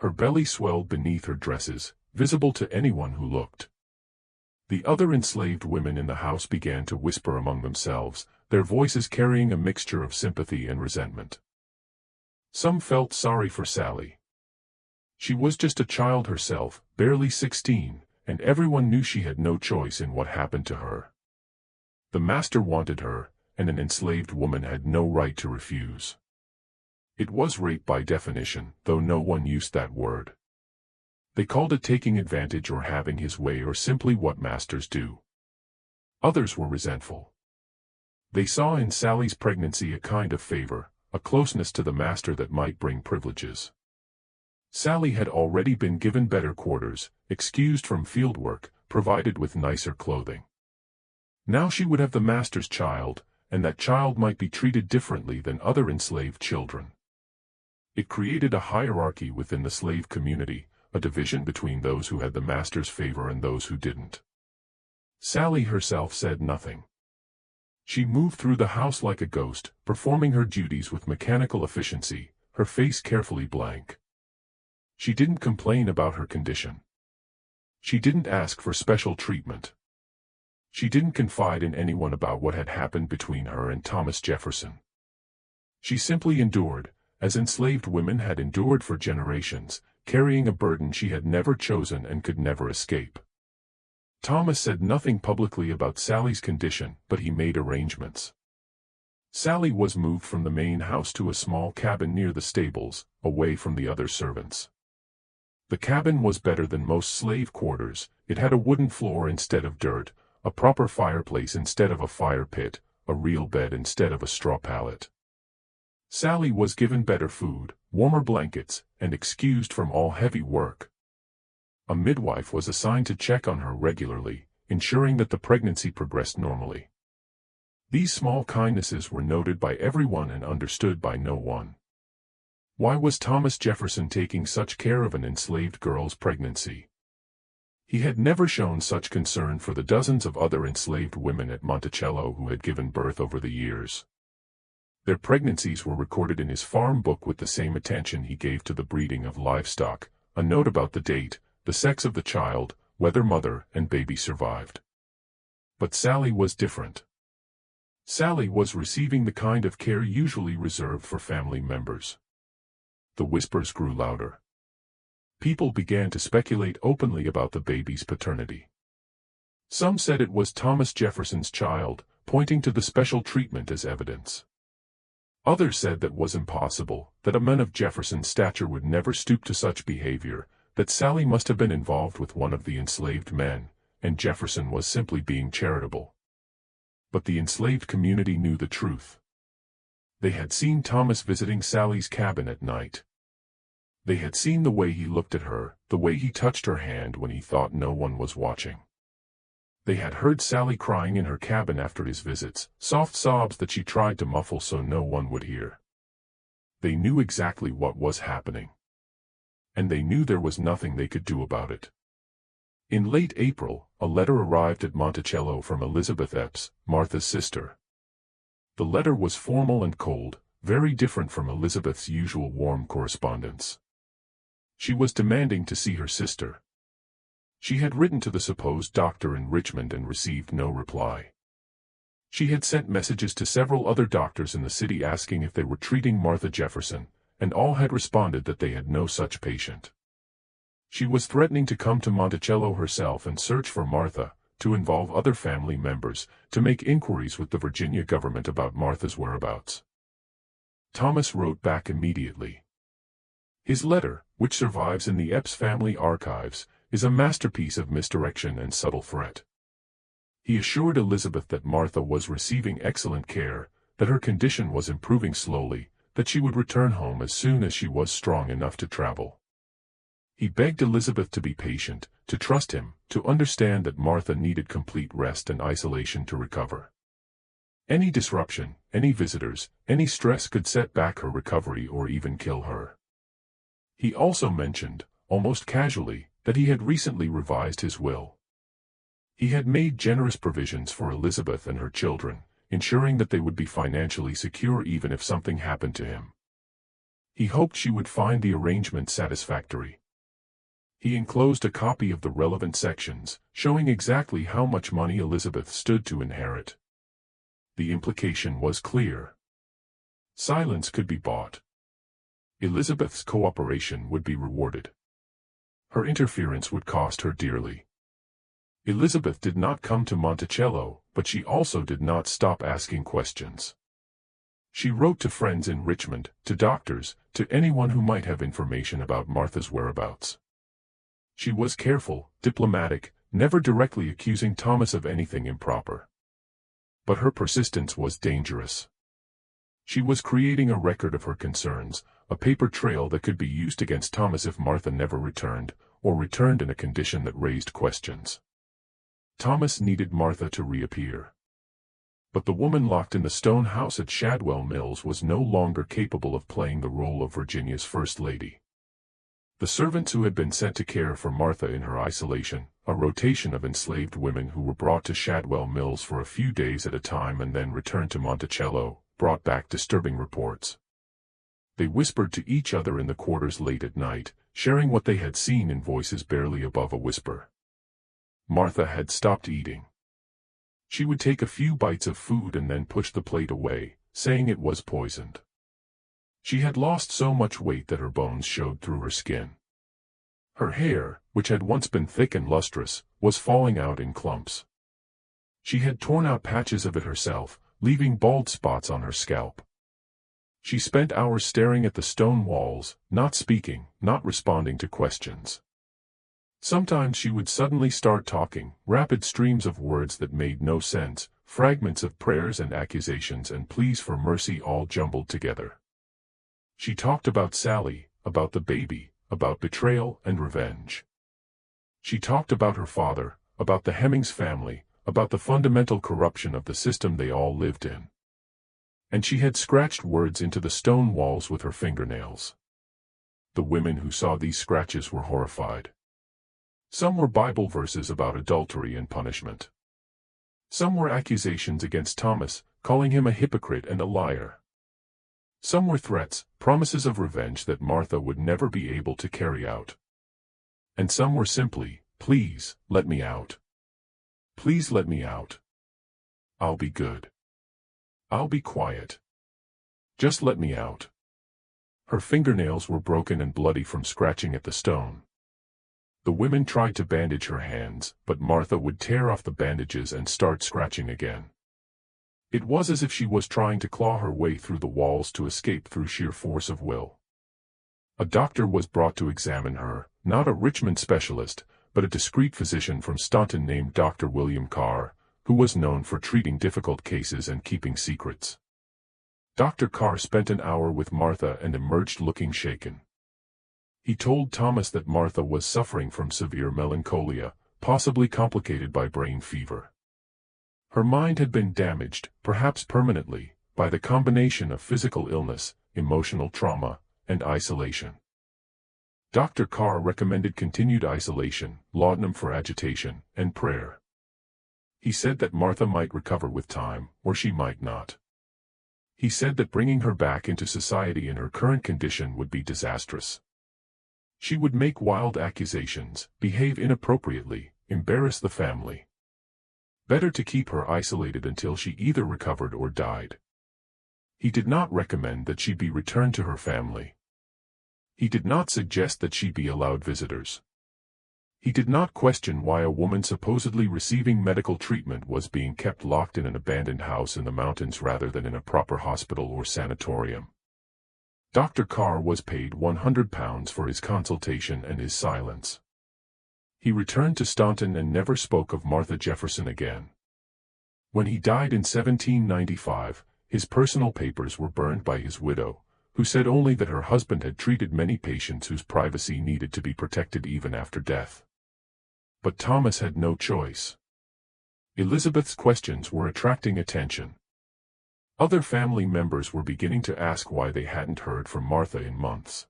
Her belly swelled beneath her dresses, visible to anyone who looked. The other enslaved women in the house began to whisper among themselves, their voices carrying a mixture of sympathy and resentment. Some felt sorry for Sally. She was just a child herself, barely 16, and everyone knew she had no choice in what happened to her. The master wanted her, and an enslaved woman had no right to refuse. It was rape by definition, though no one used that word. They called it taking advantage or having his way or simply what masters do. Others were resentful. They saw in Sally's pregnancy a kind of favor, a closeness to the master that might bring privileges. Sally had already been given better quarters, excused from field work, provided with nicer clothing. Now she would have the master's child, and that child might be treated differently than other enslaved children. It created a hierarchy within the slave community, a division between those who had the master's favor and those who didn't. Sally herself said nothing. She moved through the house like a ghost, performing her duties with mechanical efficiency, her face carefully blank. She didn't complain about her condition. She didn't ask for special treatment. She didn't confide in anyone about what had happened between her and Thomas Jefferson. She simply endured, as enslaved women had endured for generations, carrying a burden she had never chosen and could never escape. Thomas said nothing publicly about Sally's condition, but he made arrangements. Sally was moved from the main house to a small cabin near the stables, away from the other servants. The cabin was better than most slave quarters. It had a wooden floor instead of dirt, a proper fireplace instead of a fire pit, a real bed instead of a straw pallet. Sally was given better food, warmer blankets, and excused from all heavy work. A midwife was assigned to check on her regularly, ensuring that the pregnancy progressed normally. These small kindnesses were noted by everyone and understood by no one. Why was Thomas Jefferson taking such care of an enslaved girl's pregnancy? He had never shown such concern for the dozens of other enslaved women at Monticello who had given birth over the years. Their pregnancies were recorded in his farm book with the same attention he gave to the breeding of livestock, a note about the date, the sex of the child, whether mother and baby survived. But Sally was different. Sally was receiving the kind of care usually reserved for family members. The whispers grew louder. People began to speculate openly about the baby's paternity. Some said it was Thomas Jefferson's child, pointing to the special treatment as evidence. Others said that was impossible, that a man of Jefferson's stature would never stoop to such behavior, that Sally must have been involved with one of the enslaved men, and Jefferson was simply being charitable. But the enslaved community knew the truth. They had seen Thomas visiting Sally's cabin at night. They had seen the way he looked at her, the way he touched her hand when he thought no one was watching. They had heard Sally crying in her cabin after his visits, soft sobs that she tried to muffle so no one would hear. They knew exactly what was happening. And they knew there was nothing they could do about it. In late April, a letter arrived at Monticello from Elizabeth Epps, Martha's sister. The letter was formal and cold, very different from Elizabeth's usual warm correspondence. She was demanding to see her sister. She had written to the supposed doctor in Richmond and received no reply. She had sent messages to several other doctors in the city asking if they were treating Martha Jefferson, and all had responded that they had no such patient. She was threatening to come to Monticello herself and search for Martha, to involve other family members, to make inquiries with the Virginia government about Martha's whereabouts. Thomas wrote back immediately. His letter, which survives in the Epps family archives, is a masterpiece of misdirection and subtle threat. He assured Elizabeth that Martha was receiving excellent care, that her condition was improving slowly, that she would return home as soon as she was strong enough to travel. He begged Elizabeth to be patient, to trust him, to understand that Martha needed complete rest and isolation to recover. Any disruption, any visitors, any stress could set back her recovery or even kill her. He also mentioned, almost casually, that he had recently revised his will. He had made generous provisions for Elizabeth and her children, ensuring that they would be financially secure even if something happened to him. He hoped she would find the arrangement satisfactory. He enclosed a copy of the relevant sections, showing exactly how much money Elizabeth stood to inherit. The implication was clear. Silence could be bought. Elizabeth's cooperation would be rewarded. Her interference would cost her dearly. Elizabeth did not come to Monticello, but she also did not stop asking questions. She wrote to friends in Richmond, to doctors, to anyone who might have information about Martha's whereabouts. She was careful, diplomatic, never directly accusing Thomas of anything improper. But her persistence was dangerous. She was creating a record of her concerns, a paper trail that could be used against Thomas if Martha never returned, or returned in a condition that raised questions. Thomas needed Martha to reappear. But the woman locked in the stone house at Shadwell Mills was no longer capable of playing the role of Virginia's First Lady. The servants who had been sent to care for Martha in her isolation, a rotation of enslaved women who were brought to Shadwell Mills for a few days at a time and then returned to Monticello, brought back disturbing reports. They whispered to each other in the quarters late at night, sharing what they had seen in voices barely above a whisper. Martha had stopped eating. She would take a few bites of food and then push the plate away, saying it was poisoned. She had lost so much weight that her bones showed through her skin. Her hair, which had once been thick and lustrous, was falling out in clumps. She had torn out patches of it herself, leaving bald spots on her scalp. She spent hours staring at the stone walls, not speaking, not responding to questions. Sometimes she would suddenly start talking, rapid streams of words that made no sense, fragments of prayers and accusations and pleas for mercy all jumbled together. She talked about Sally, about the baby, about betrayal and revenge. She talked about her father, about the Hemmings family, about the fundamental corruption of the system they all lived in. And she had scratched words into the stone walls with her fingernails. The women who saw these scratches were horrified. Some were Bible verses about adultery and punishment. Some were accusations against Thomas, calling him a hypocrite and a liar. Some were threats, promises of revenge that Martha would never be able to carry out. And some were simply, "Please, let me out. Please let me out. I'll be good. I'll be quiet. Just let me out." Her fingernails were broken and bloody from scratching at the stone. The women tried to bandage her hands, but Martha would tear off the bandages and start scratching again. It was as if she was trying to claw her way through the walls to escape through sheer force of will. A doctor was brought to examine her, not a Richmond specialist, but a discreet physician from Staunton named Dr. William Carr, who was known for treating difficult cases and keeping secrets. Dr. Carr spent an hour with Martha and emerged looking shaken. He told Thomas that Martha was suffering from severe melancholia, possibly complicated by brain fever. Her mind had been damaged, perhaps permanently, by the combination of physical illness, emotional trauma, and isolation. Dr. Carr recommended continued isolation, laudanum for agitation, and prayer. He said that Martha might recover with time, or she might not. He said that bringing her back into society in her current condition would be disastrous. She would make wild accusations, behave inappropriately, embarrass the family. Better to keep her isolated until she either recovered or died. He did not recommend that she be returned to her family. He did not suggest that she be allowed visitors. He did not question why a woman supposedly receiving medical treatment was being kept locked in an abandoned house in the mountains rather than in a proper hospital or sanatorium. Dr. Carr was paid £100 for his consultation and his silence. He returned to Staunton and never spoke of Martha Jefferson again. When he died in 1795, his personal papers were burned by his widow, who said only that her husband had treated many patients whose privacy needed to be protected even after death. But Thomas had no choice. Elizabeth's questions were attracting attention. Other family members were beginning to ask why they hadn't heard from Martha in months.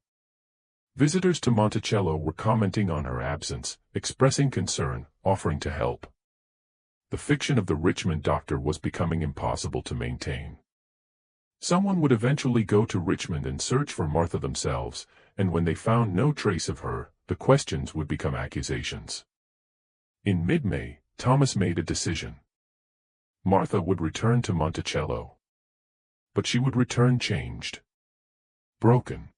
Visitors to Monticello were commenting on her absence, expressing concern, offering to help. The fiction of the Richmond doctor was becoming impossible to maintain. Someone would eventually go to Richmond and search for Martha themselves, and when they found no trace of her, the questions would become accusations. In mid-May, Thomas made a decision. Martha would return to Monticello. But she would return changed. Broken.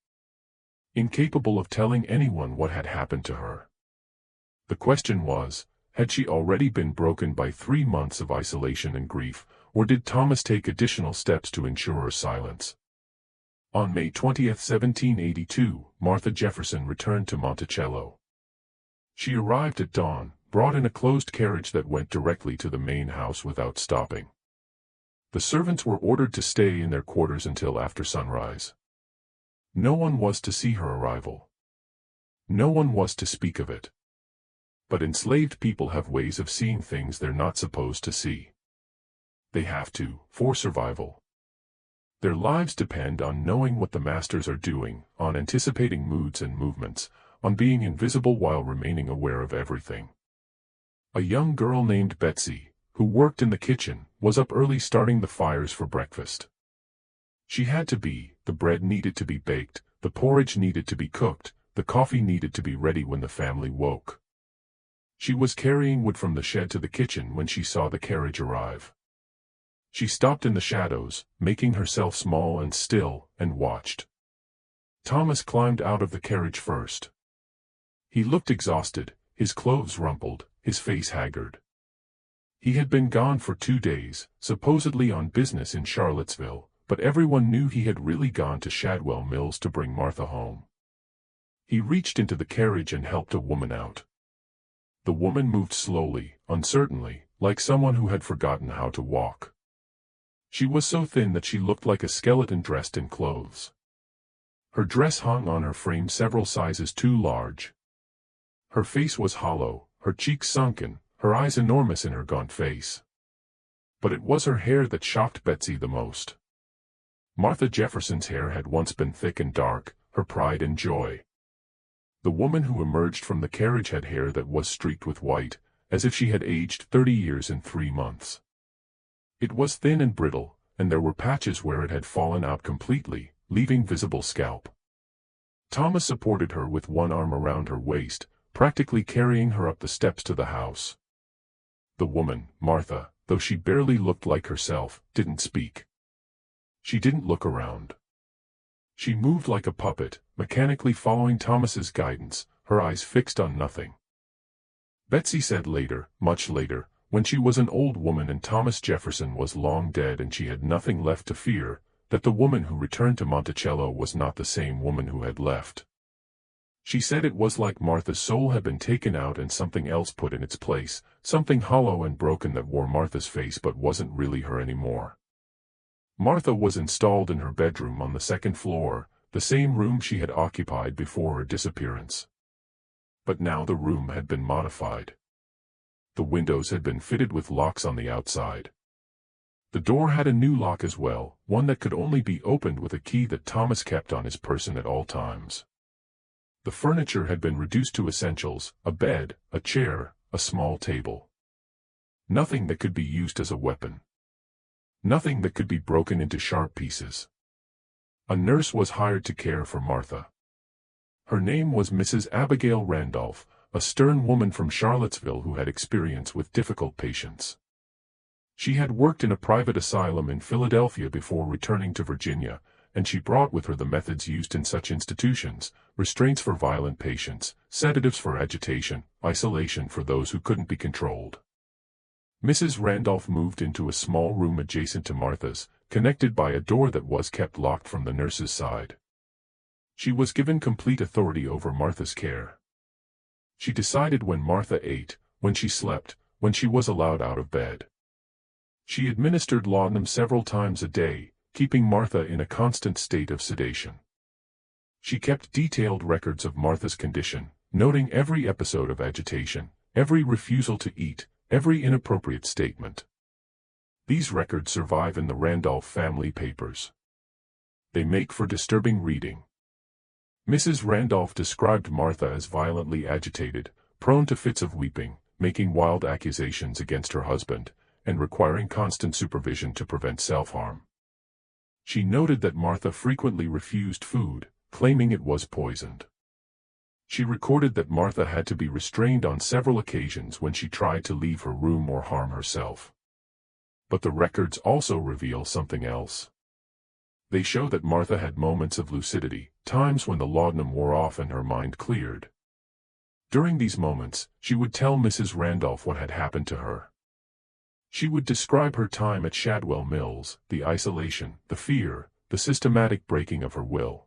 Incapable of telling anyone what had happened to her. The question was, had she already been broken by 3 months of isolation and grief, or did Thomas take additional steps to ensure her silence? On May 20, 1782, Martha Jefferson returned to Monticello. She arrived at dawn, brought in a closed carriage that went directly to the main house without stopping. The servants were ordered to stay in their quarters until after sunrise. No one was to see her arrival. No one was to speak of it. But enslaved people have ways of seeing things they're not supposed to see. They have to, for survival. Their lives depend on knowing what the masters are doing, on anticipating moods and movements, on being invisible while remaining aware of everything. A young girl named Betsy, who worked in the kitchen, was up early starting the fires for breakfast. She had to be, the bread needed to be baked, the porridge needed to be cooked, the coffee needed to be ready when the family woke. She was carrying wood from the shed to the kitchen when she saw the carriage arrive. She stopped in the shadows, making herself small and still, and watched. Thomas climbed out of the carriage first. He looked exhausted, his clothes rumpled, his face haggard. He had been gone for 2 days, supposedly on business in Charlottesville, but everyone knew he had really gone to Shadwell Mills to bring Martha home. He reached into the carriage and helped a woman out. The woman moved slowly, uncertainly, like someone who had forgotten how to walk. She was so thin that she looked like a skeleton dressed in clothes. Her dress hung on her frame several sizes too large. Her face was hollow, her cheeks sunken, her eyes enormous in her gaunt face. But it was her hair that shocked Betsy the most. Martha Jefferson's hair had once been thick and dark, her pride and joy. The woman who emerged from the carriage had hair that was streaked with white, as if she had aged 30 years in 3 months. It was thin and brittle, and there were patches where it had fallen out completely, leaving visible scalp. Thomas supported her with one arm around her waist, practically carrying her up the steps to the house. The woman, Martha, though she barely looked like herself, didn't speak. She didn't look around. She moved like a puppet, mechanically following Thomas's guidance, her eyes fixed on nothing. Betsy said later, much later, when she was an old woman and Thomas Jefferson was long dead and she had nothing left to fear, that the woman who returned to Monticello was not the same woman who had left. She said it was like Martha's soul had been taken out and something else put in its place, something hollow and broken that wore Martha's face but wasn't really her anymore. Martha was installed in her bedroom on the 2nd floor, the same room she had occupied before her disappearance. But now the room had been modified. The windows had been fitted with locks on the outside. The door had a new lock as well, one that could only be opened with a key that Thomas kept on his person at all times. The furniture had been reduced to essentials, a bed, a chair, a small table. Nothing that could be used as a weapon. Nothing that could be broken into sharp pieces. A nurse was hired to care for Martha. Her name was Mrs. Abigail Randolph, a stern woman from Charlottesville who had experience with difficult patients. She had worked in a private asylum in Philadelphia before returning to Virginia, and she brought with her the methods used in such institutions: restraints for violent patients, sedatives for agitation, isolation for those who couldn't be controlled. Mrs. Randolph moved into a small room adjacent to Martha's, connected by a door that was kept locked from the nurse's side. She was given complete authority over Martha's care. She decided when Martha ate, when she slept, when she was allowed out of bed. She administered laudanum several times a day, keeping Martha in a constant state of sedation. She kept detailed records of Martha's condition, noting every episode of agitation, every refusal to eat, every inappropriate statement. These records survive in the Randolph family papers. They make for disturbing reading. Mrs. Randolph described Martha as violently agitated, prone to fits of weeping, making wild accusations against her husband, and requiring constant supervision to prevent self-harm. She noted that Martha frequently refused food, claiming it was poisoned. She recorded that Martha had to be restrained on several occasions when she tried to leave her room or harm herself. But the records also reveal something else. They show that Martha had moments of lucidity, times when the laudanum wore off and her mind cleared. During these moments, she would tell Mrs. Randolph what had happened to her. She would describe her time at Shadwell Mills, the isolation, the fear, the systematic breaking of her will.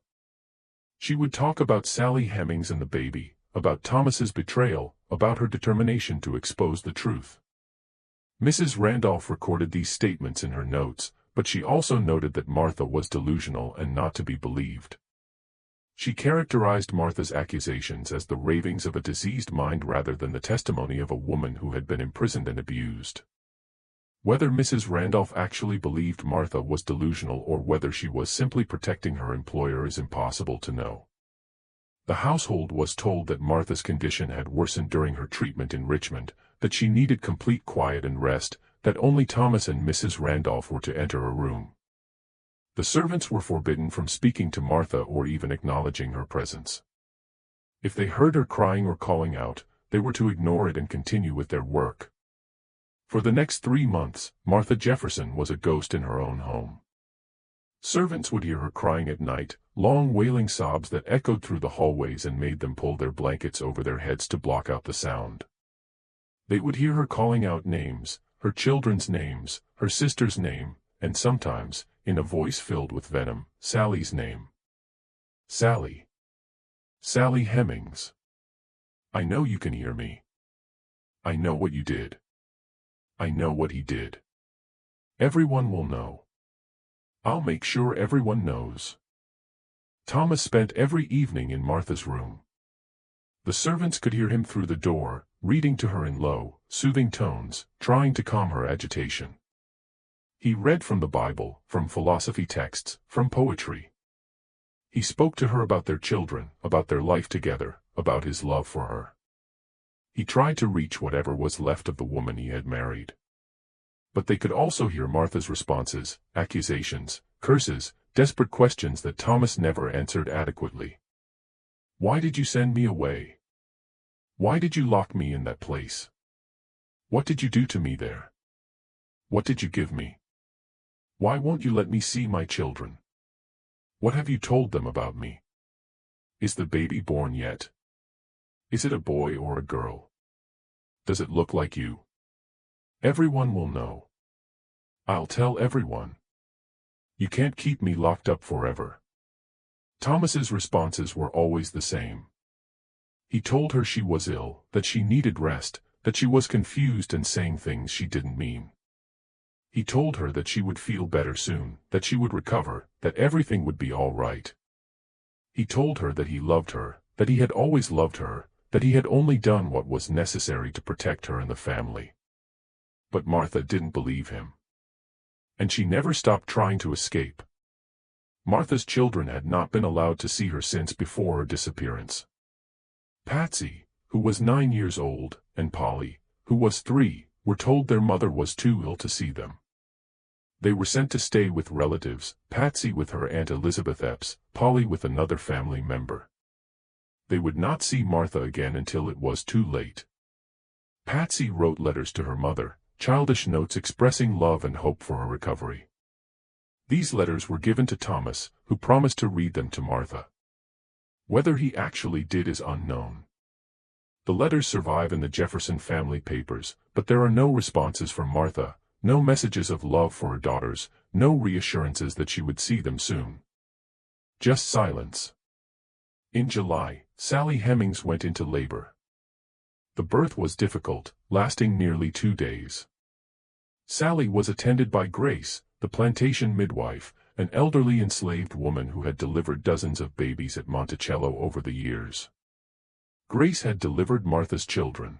She would talk about Sally Hemings and the baby, about Thomas's betrayal, about her determination to expose the truth. Mrs. Randolph recorded these statements in her notes, but she also noted that Martha was delusional and not to be believed. She characterized Martha's accusations as the ravings of a diseased mind rather than the testimony of a woman who had been imprisoned and abused. Whether Mrs. Randolph actually believed Martha was delusional or whether she was simply protecting her employer is impossible to know. The household was told that Martha's condition had worsened during her treatment in Richmond, that she needed complete quiet and rest, that only Thomas and Mrs. Randolph were to enter a room. The servants were forbidden from speaking to Martha or even acknowledging her presence. If they heard her crying or calling out, they were to ignore it and continue with their work. For the next 3 months, Martha Jefferson was a ghost in her own home. Servants would hear her crying at night, long wailing sobs that echoed through the hallways and made them pull their blankets over their heads to block out the sound. They would hear her calling out names, her children's names, her sister's name, and sometimes, in a voice filled with venom, Sally's name. Sally. Sally Hemings. I know you can hear me. I know what you did. I know what he did. Everyone will know. I'll make sure everyone knows. Thomas spent every evening in Martha's room. The servants could hear him through the door, reading to her in low, soothing tones, trying to calm her agitation. He read from the Bible, from philosophy texts, from poetry. He spoke to her about their children, about their life together, about his love for her. He tried to reach whatever was left of the woman he had married. But they could also hear Martha's responses, accusations, curses, desperate questions that Thomas never answered adequately. Why did you send me away? Why did you lock me in that place? What did you do to me there? What did you give me? Why won't you let me see my children? What have you told them about me? Is the baby born yet? Is it a boy or a girl? Does it look like you? Everyone will know. I'll tell everyone. You can't keep me locked up forever. Thomas's responses were always the same. He told her she was ill, that she needed rest, that she was confused and saying things she didn't mean. He told her that she would feel better soon, that she would recover, that everything would be all right. He told her that he loved her, that he had always loved her, that he had only done what was necessary to protect her and the family. But Martha didn't believe him. And she never stopped trying to escape. Martha's children had not been allowed to see her since before her disappearance. Patsy, who was 9 years old, and Polly, who was 3, were told their mother was too ill to see them. They were sent to stay with relatives, Patsy with her Aunt Elizabeth Epps, Polly with another family member. They would not see Martha again until it was too late. Patsy wrote letters to her mother, childish notes expressing love and hope for her recovery. These letters were given to Thomas, who promised to read them to Martha. Whether he actually did is unknown. The letters survive in the Jefferson family papers, but there are no responses from Martha, no messages of love for her daughters, no reassurances that she would see them soon. Just silence. In July, Sally Hemings went into labor. The birth was difficult, lasting nearly 2 days. Sally was attended by Grace, the plantation midwife, an elderly enslaved woman who had delivered dozens of babies at Monticello over the years. Grace had delivered Martha's children.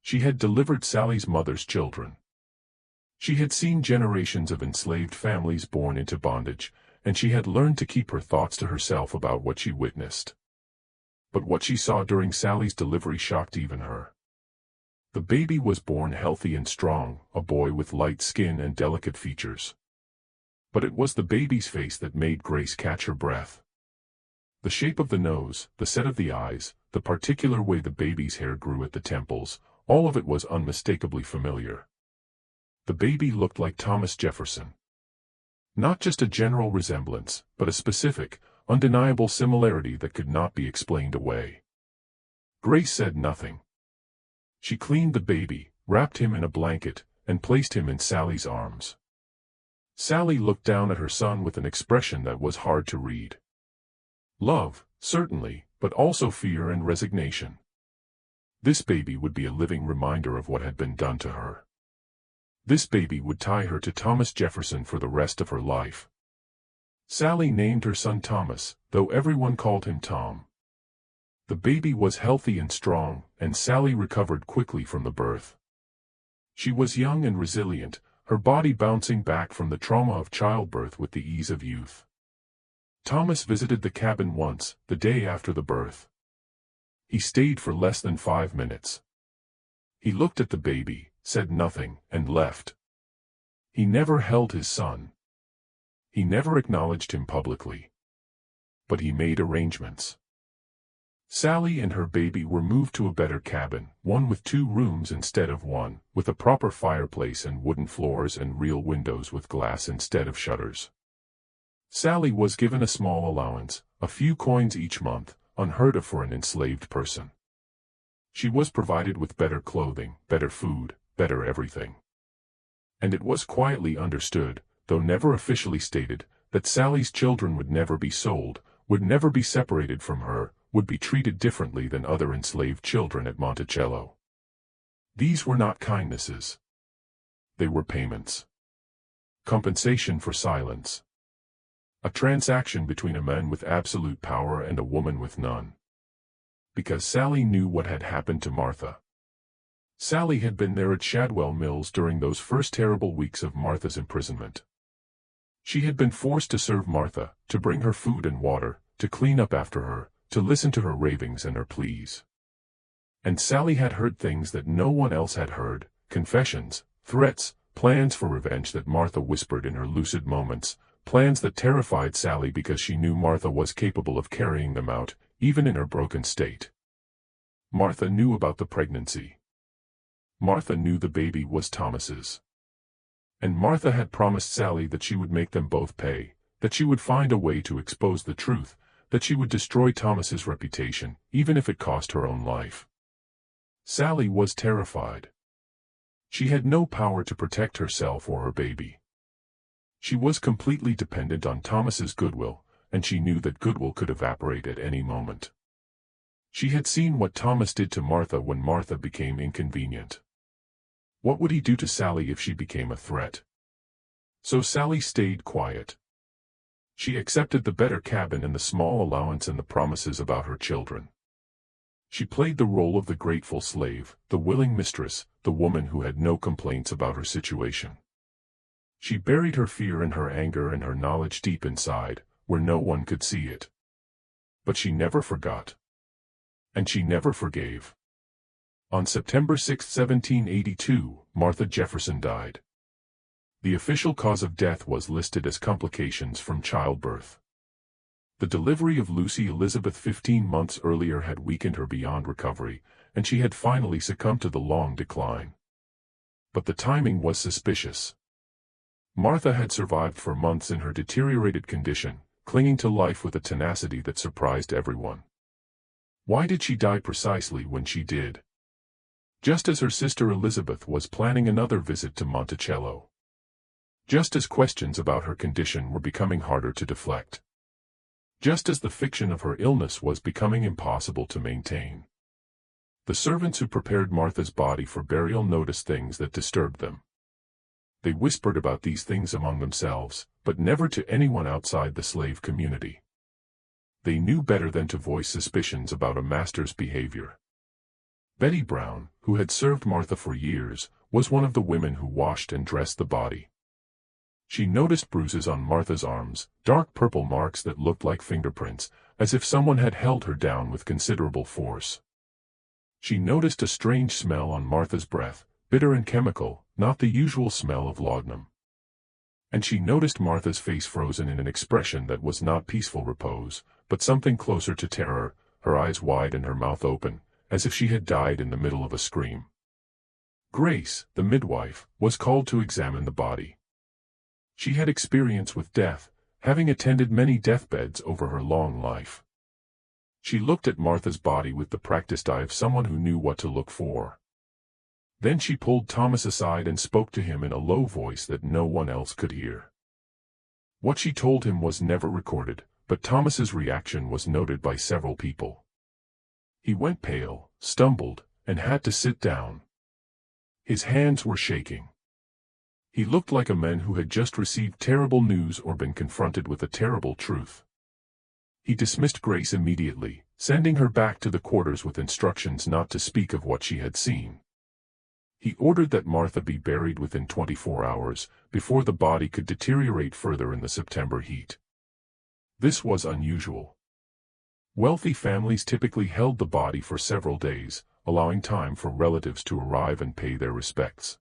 She had delivered Sally's mother's children. She had seen generations of enslaved families born into bondage, and she had learned to keep her thoughts to herself about what she witnessed. But what she saw during Sally's delivery shocked even her. The baby was born healthy and strong, a boy with light skin and delicate features. But it was the baby's face that made Grace catch her breath. The shape of the nose, the set of the eyes, the particular way the baby's hair grew at the temples, all of it was unmistakably familiar. The baby looked like Thomas Jefferson. Not just a general resemblance, but a specific, undeniable similarity that could not be explained away. Grace said nothing. She cleaned the baby, wrapped him in a blanket, and placed him in Sally's arms. Sally looked down at her son with an expression that was hard to read. Love, certainly, but also fear and resignation. This baby would be a living reminder of what had been done to her. This baby would tie her to Thomas Jefferson for the rest of her life. Sally named her son Thomas, though everyone called him Tom. The baby was healthy and strong, and Sally recovered quickly from the birth. She was young and resilient, her body bouncing back from the trauma of childbirth with the ease of youth. Thomas visited the cabin once, the day after the birth. He stayed for less than 5 minutes. He looked at the baby, said nothing, and left. He never held his son. He never acknowledged him publicly. But he made arrangements. Sally and her baby were moved to a better cabin, one with 2 rooms instead of 1, with a proper fireplace and wooden floors and real windows with glass instead of shutters. Sally was given a small allowance, a few coins each month, unheard of for an enslaved person. She was provided with better clothing, better food, better everything. And it was quietly understood, though never officially stated, that Sally's children would never be sold, would never be separated from her, would be treated differently than other enslaved children at Monticello. These were not kindnesses. They were payments. Compensation for silence. A transaction between a man with absolute power and a woman with none. Because Sally knew what had happened to Martha. Sally had been there at Shadwell Mills during those first terrible weeks of Martha's imprisonment. She had been forced to serve Martha, to bring her food and water, to clean up after her, to listen to her ravings and her pleas. And Sally had heard things that no one else had heard, confessions, threats, plans for revenge that Martha whispered in her lucid moments, plans that terrified Sally because she knew Martha was capable of carrying them out, even in her broken state. Martha knew about the pregnancy. Martha knew the baby was Thomas's. And Martha had promised Sally that she would make them both pay, that she would find a way to expose the truth, that she would destroy Thomas's reputation, even if it cost her own life. Sally was terrified. She had no power to protect herself or her baby. She was completely dependent on Thomas's goodwill, and she knew that goodwill could evaporate at any moment. She had seen what Thomas did to Martha when Martha became inconvenient. What would he do to Sally if she became a threat? So Sally stayed quiet. She accepted the better cabin and the small allowance and the promises about her children. She played the role of the grateful slave, the willing mistress, the woman who had no complaints about her situation. She buried her fear and her anger and her knowledge deep inside, where no one could see it. But she never forgot. And she never forgave. On September 6, 1782, Martha Jefferson died. The official cause of death was listed as complications from childbirth. The delivery of Lucy Elizabeth 15 months earlier had weakened her beyond recovery, and she had finally succumbed to the long decline. But the timing was suspicious. Martha had survived for months in her deteriorated condition, clinging to life with a tenacity that surprised everyone. Why did she die precisely when she did? Just as her sister Elizabeth was planning another visit to Monticello. Just as questions about her condition were becoming harder to deflect. Just as the fiction of her illness was becoming impossible to maintain. The servants who prepared Martha's body for burial noticed things that disturbed them. They whispered about these things among themselves, but never to anyone outside the slave community. They knew better than to voice suspicions about a master's behavior. Betty Brown, who had served Martha for years, was one of the women who washed and dressed the body. She noticed bruises on Martha's arms, dark purple marks that looked like fingerprints, as if someone had held her down with considerable force. She noticed a strange smell on Martha's breath, bitter and chemical, not the usual smell of laudanum. And she noticed Martha's face frozen in an expression that was not peaceful repose, but something closer to terror, her eyes wide and her mouth open, as if she had died in the middle of a scream. Grace, the midwife, was called to examine the body. She had experience with death, having attended many deathbeds over her long life. She looked at Martha's body with the practiced eye of someone who knew what to look for. Then she pulled Thomas aside and spoke to him in a low voice that no one else could hear. What she told him was never recorded, but Thomas's reaction was noted by several people. He went pale, stumbled, and had to sit down. His hands were shaking. He looked like a man who had just received terrible news or been confronted with a terrible truth. He dismissed Grace immediately, sending her back to the quarters with instructions not to speak of what she had seen. He ordered that Martha be buried within 24 hours, before the body could deteriorate further in the September heat. This was unusual. Wealthy families typically held the body for several days, allowing time for relatives to arrive and pay their respects.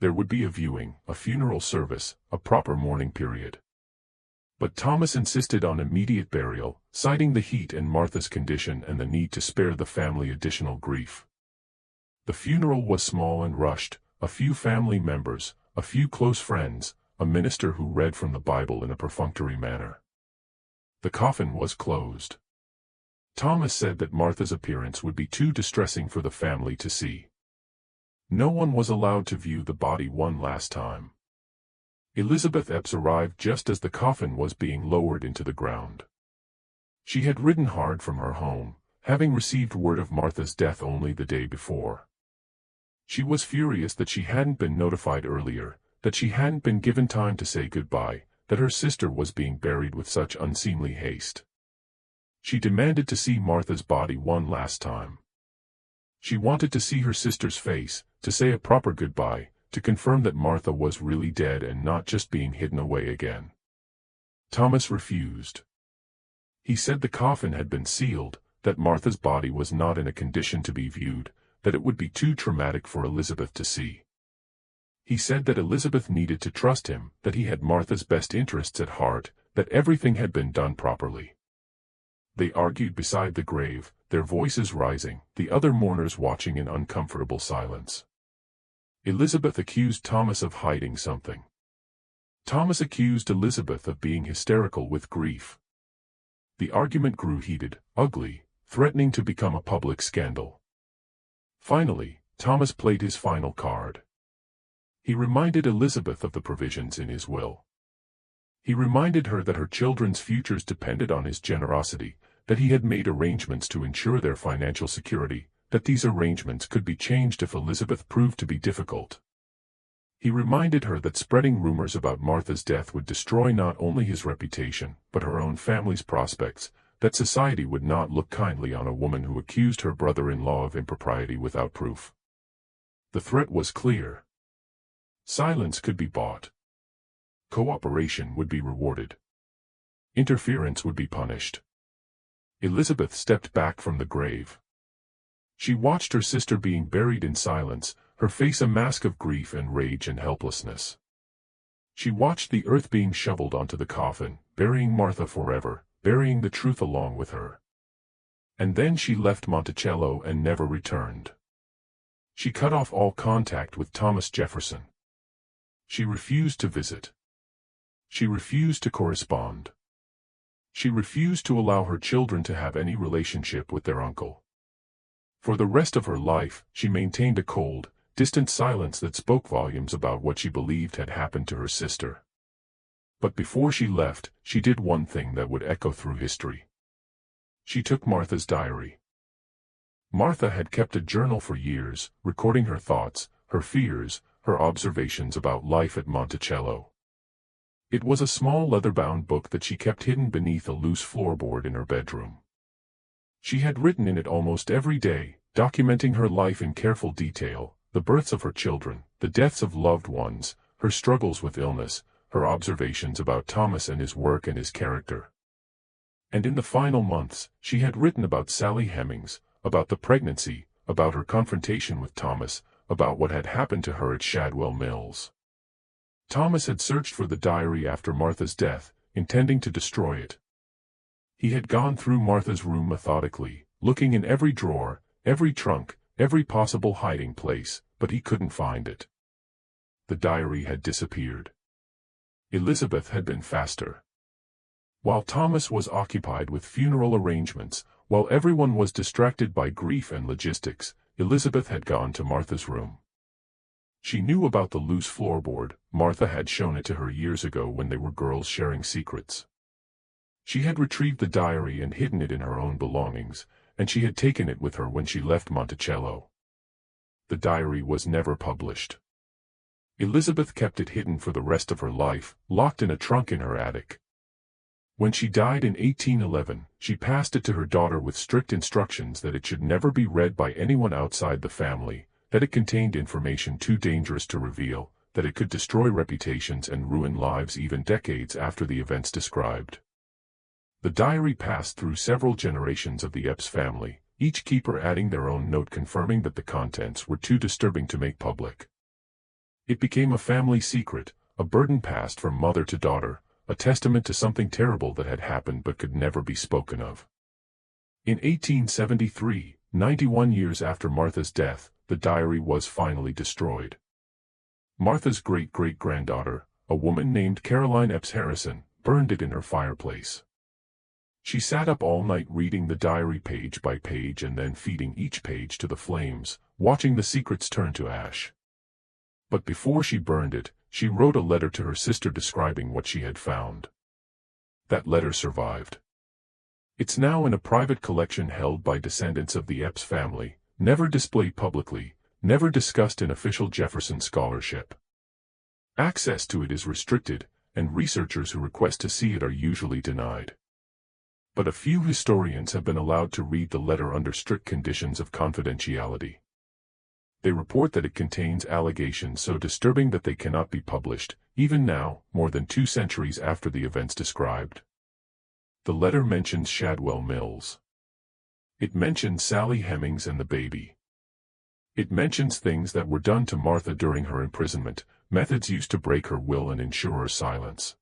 There would be a viewing, a funeral service, a proper mourning period. But Thomas insisted on immediate burial, citing the heat and Martha's condition and the need to spare the family additional grief. The funeral was small and rushed, a few family members, a few close friends, a minister who read from the Bible in a perfunctory manner. The coffin was closed. Thomas said that Martha's appearance would be too distressing for the family to see. No one was allowed to view the body one last time. Elizabeth Epps arrived just as the coffin was being lowered into the ground. She had ridden hard from her home, having received word of Martha's death only the day before. She was furious that she hadn't been notified earlier, that she hadn't been given time to say goodbye, that her sister was being buried with such unseemly haste. She demanded to see Martha's body one last time. She wanted to see her sister's face, to say a proper goodbye, to confirm that Martha was really dead and not just being hidden away again. Thomas refused. He said the coffin had been sealed, that Martha's body was not in a condition to be viewed, that it would be too traumatic for Elizabeth to see. He said that Elizabeth needed to trust him, that he had Martha's best interests at heart, that everything had been done properly. They argued beside the grave, their voices rising, the other mourners watching in uncomfortable silence. Elizabeth accused Thomas of hiding something. Thomas accused Elizabeth of being hysterical with grief. The argument grew heated, ugly, threatening to become a public scandal. Finally, Thomas played his final card. He reminded Elizabeth of the provisions in his will. He reminded her that her children's futures depended on his generosity, that he had made arrangements to ensure their financial security, that these arrangements could be changed if Elizabeth proved to be difficult. He reminded her that spreading rumors about Martha's death would destroy not only his reputation, but her own family's prospects, that society would not look kindly on a woman who accused her brother-in-law of impropriety without proof. The threat was clear. Silence could be bought. Cooperation would be rewarded. Interference would be punished. Elizabeth stepped back from the grave. She watched her sister being buried in silence, her face a mask of grief and rage and helplessness. She watched the earth being shoveled onto the coffin, burying Martha forever, burying the truth along with her. And then she left Monticello and never returned. She cut off all contact with Thomas Jefferson. She refused to visit. She refused to correspond. She refused to allow her children to have any relationship with their uncle. For the rest of her life, she maintained a cold, distant silence that spoke volumes about what she believed had happened to her sister. But before she left, she did one thing that would echo through history. She took Martha's diary. Martha had kept a journal for years, recording her thoughts, her fears, her observations about life at Monticello. It was a small leather-bound book that she kept hidden beneath a loose floorboard in her bedroom. She had written in it almost every day, documenting her life in careful detail, the births of her children, the deaths of loved ones, her struggles with illness, her observations about Thomas and his work and his character. And in the final months, she had written about Sally Hemings, about the pregnancy, about her confrontation with Thomas, about what had happened to her at Shadwell Mills. Thomas had searched for the diary after Martha's death, intending to destroy it. He had gone through Martha's room methodically, looking in every drawer, every trunk, every possible hiding place, but he couldn't find it. The diary had disappeared. Elizabeth had been faster. While Thomas was occupied with funeral arrangements, while everyone was distracted by grief and logistics, Elizabeth had gone to Martha's room. She knew about the loose floorboard. Martha had shown it to her years ago when they were girls sharing secrets. She had retrieved the diary and hidden it in her own belongings, and she had taken it with her when she left Monticello. The diary was never published. Elizabeth kept it hidden for the rest of her life, locked in a trunk in her attic. When she died in 1811, she passed it to her daughter with strict instructions that it should never be read by anyone outside the family, that it contained information too dangerous to reveal, that it could destroy reputations and ruin lives even decades after the events described. The diary passed through several generations of the Epps family, each keeper adding their own note confirming that the contents were too disturbing to make public. It became a family secret, a burden passed from mother to daughter, a testament to something terrible that had happened but could never be spoken of. In 1873, 91 years after Martha's death, the diary was finally destroyed. Martha's great-great-granddaughter, a woman named Caroline Epps Harrison, burned it in her fireplace. She sat up all night reading the diary page by page and then feeding each page to the flames, watching the secrets turn to ash. But before she burned it, she wrote a letter to her sister describing what she had found. That letter survived. It's now in a private collection held by descendants of the Epps family, never displayed publicly, never discussed in official Jefferson scholarship. Access to it is restricted, and researchers who request to see it are usually denied. But a few historians have been allowed to read the letter under strict conditions of confidentiality. They report that it contains allegations so disturbing that they cannot be published, even now, more than 2 centuries after the events described. The letter mentions Shadwell Mills. It mentions Sally Hemings and the baby. It mentions things that were done to Martha during her imprisonment, methods used to break her will and ensure her silence.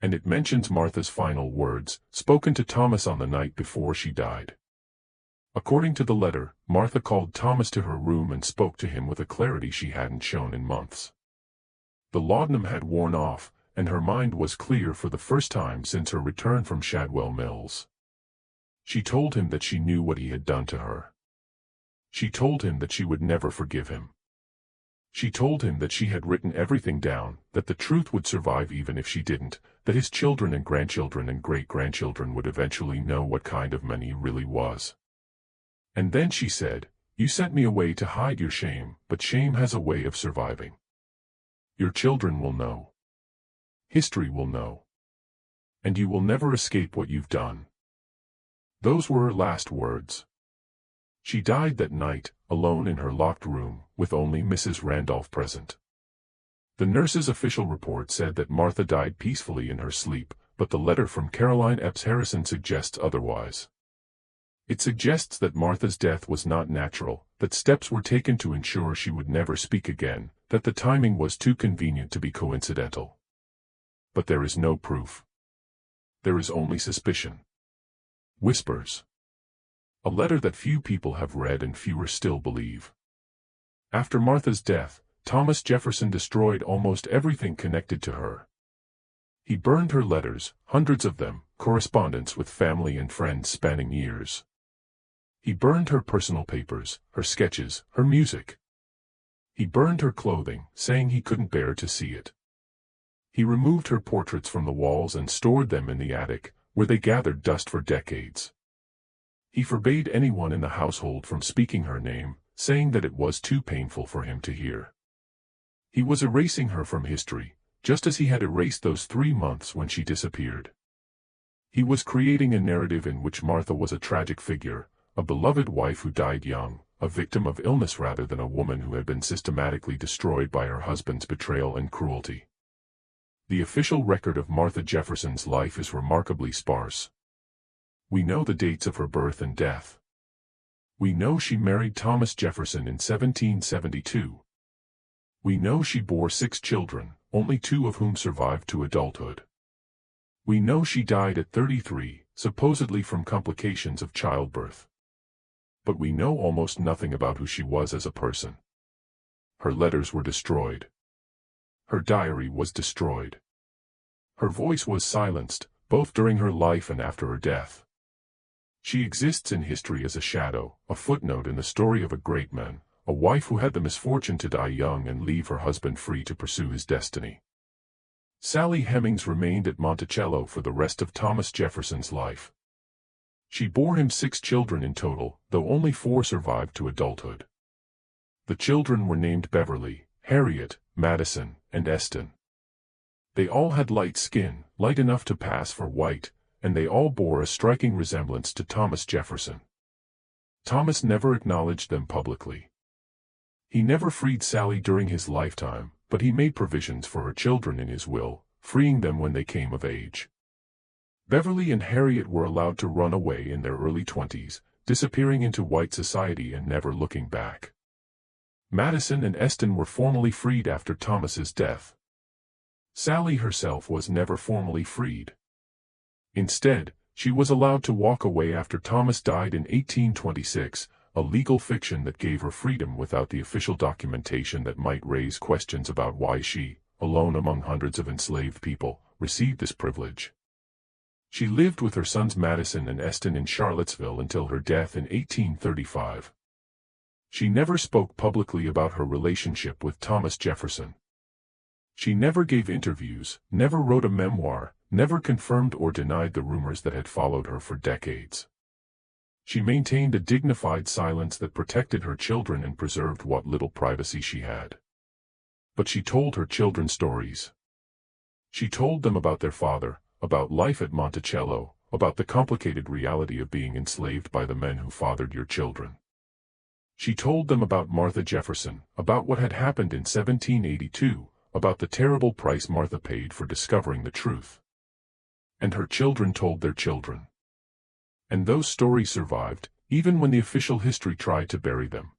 And it mentions Martha's final words, spoken to Thomas on the night before she died. According to the letter, Martha called Thomas to her room and spoke to him with a clarity she hadn't shown in months. The laudanum had worn off, and her mind was clear for the first time since her return from Shadwell Mills. She told him that she knew what he had done to her. She told him that she would never forgive him. She told him that she had written everything down, that the truth would survive even if she didn't, that his children and grandchildren and great-grandchildren would eventually know what kind of man he really was. And then she said, "You sent me away to hide your shame, but shame has a way of surviving. Your children will know. History will know. And you will never escape what you've done." Those were her last words. She died that night, alone in her locked room, with only Mrs. Randolph present. The nurse's official report said that Martha died peacefully in her sleep, but the letter from Caroline Epps Harrison suggests otherwise. It suggests that Martha's death was not natural, that steps were taken to ensure she would never speak again, that the timing was too convenient to be coincidental. But there is no proof. There is only suspicion. Whispers. A letter that few people have read and fewer still believe. After Martha's death, Thomas Jefferson destroyed almost everything connected to her. He burned her letters, hundreds of them, correspondence with family and friends spanning years. He burned her personal papers, her sketches, her music. He burned her clothing, saying he couldn't bear to see it. He removed her portraits from the walls and stored them in the attic, where they gathered dust for decades. He forbade anyone in the household from speaking her name, saying that it was too painful for him to hear. He was erasing her from history, just as he had erased those 3 months when she disappeared. He was creating a narrative in which Martha was a tragic figure, a beloved wife who died young, a victim of illness rather than a woman who had been systematically destroyed by her husband's betrayal and cruelty. The official record of Martha Jefferson's life is remarkably sparse. We know the dates of her birth and death. We know she married Thomas Jefferson in 1772. We know she bore 6 children, only 2 of whom survived to adulthood. We know she died at 33, supposedly from complications of childbirth. But we know almost nothing about who she was as a person. Her letters were destroyed. Her diary was destroyed. Her voice was silenced, both during her life and after her death. She exists in history as a shadow, a footnote in the story of a great man, a wife who had the misfortune to die young and leave her husband free to pursue his destiny. Sally Hemings remained at Monticello for the rest of Thomas Jefferson's life. She bore him 6 children in total, though only 4 survived to adulthood. The children were named Beverly, Harriet, Madison, and Eston. They all had light skin, light enough to pass for white, and they all bore a striking resemblance to Thomas Jefferson. Thomas never acknowledged them publicly. He never freed Sally during his lifetime, but he made provisions for her children in his will, freeing them when they came of age. Beverly and Harriet were allowed to run away in their early 20s, disappearing into white society and never looking back. Madison and Eston were formally freed after Thomas's death. Sally herself was never formally freed. Instead, she was allowed to walk away after Thomas died in 1826, a legal fiction that gave her freedom without the official documentation that might raise questions about why she, alone among hundreds of enslaved people, received this privilege. She lived with her sons Madison and Eston in Charlottesville until her death in 1835. She never spoke publicly about her relationship with Thomas Jefferson. She never gave interviews, never wrote a memoir, never confirmed or denied the rumors that had followed her for decades. She maintained a dignified silence that protected her children and preserved what little privacy she had. But she told her children stories. She told them about their father, about life at Monticello, about the complicated reality of being enslaved by the men who fathered your children. She told them about Martha Jefferson, about what had happened in 1782, about the terrible price Martha paid for discovering the truth. And her children told their children. And those stories survived, even when the official history tried to bury them.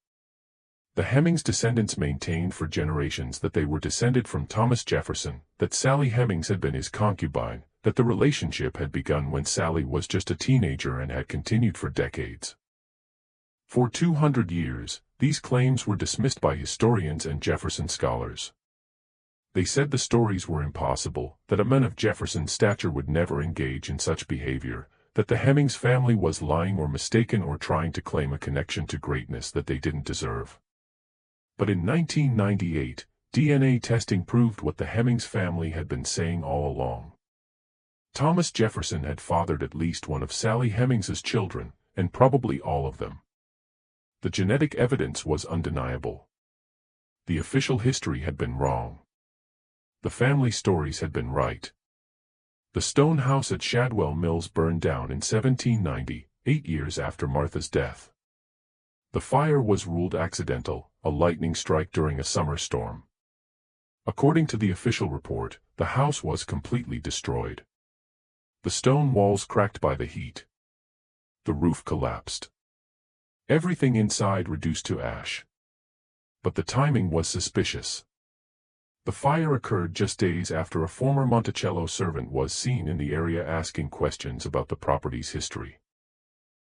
The Hemings descendants maintained for generations that they were descended from Thomas Jefferson, that Sally Hemings had been his concubine, that the relationship had begun when Sally was just a teenager and had continued for decades. For 200 years, these claims were dismissed by historians and Jefferson scholars. They said the stories were impossible, that a man of Jefferson's stature would never engage in such behavior, that the Hemings family was lying or mistaken or trying to claim a connection to greatness that they didn't deserve. But in 1998, DNA testing proved what the Hemings family had been saying all along. Thomas Jefferson had fathered at least one of Sally Hemings's children, and probably all of them. The genetic evidence was undeniable. The official history had been wrong. The family stories had been right. The stone house at Shadwell Mills burned down in 1790, 8 years after Martha's death. The fire was ruled accidental, a lightning strike during a summer storm. According to the official report, the house was completely destroyed. The stone walls cracked by the heat. The roof collapsed. Everything inside reduced to ash. But the timing was suspicious. The fire occurred just days after a former Monticello servant was seen in the area asking questions about the property's history.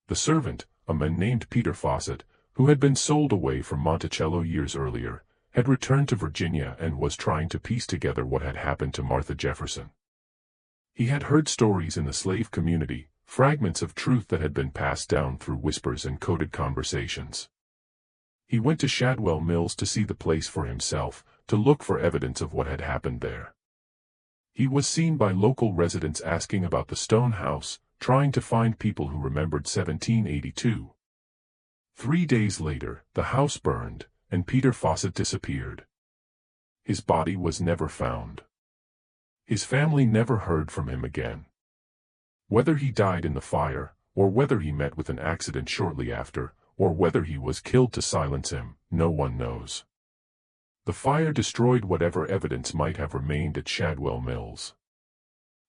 The servant, a man named Peter Fawcett, who had been sold away from Monticello years earlier, had returned to Virginia and was trying to piece together what had happened to Martha Jefferson. He had heard stories in the slave community, fragments of truth that had been passed down through whispers and coded conversations. He went to Shadwell Mills to see the place for himself, to look for evidence of what had happened there. He was seen by local residents asking about the stone house, trying to find people who remembered 1782. 3 days later, the house burned, and Peter Fawcett disappeared. His body was never found. His family never heard from him again. Whether he died in the fire, or whether he met with an accident shortly after, or whether he was killed to silence him, no one knows. The fire destroyed whatever evidence might have remained at Shadwell Mills.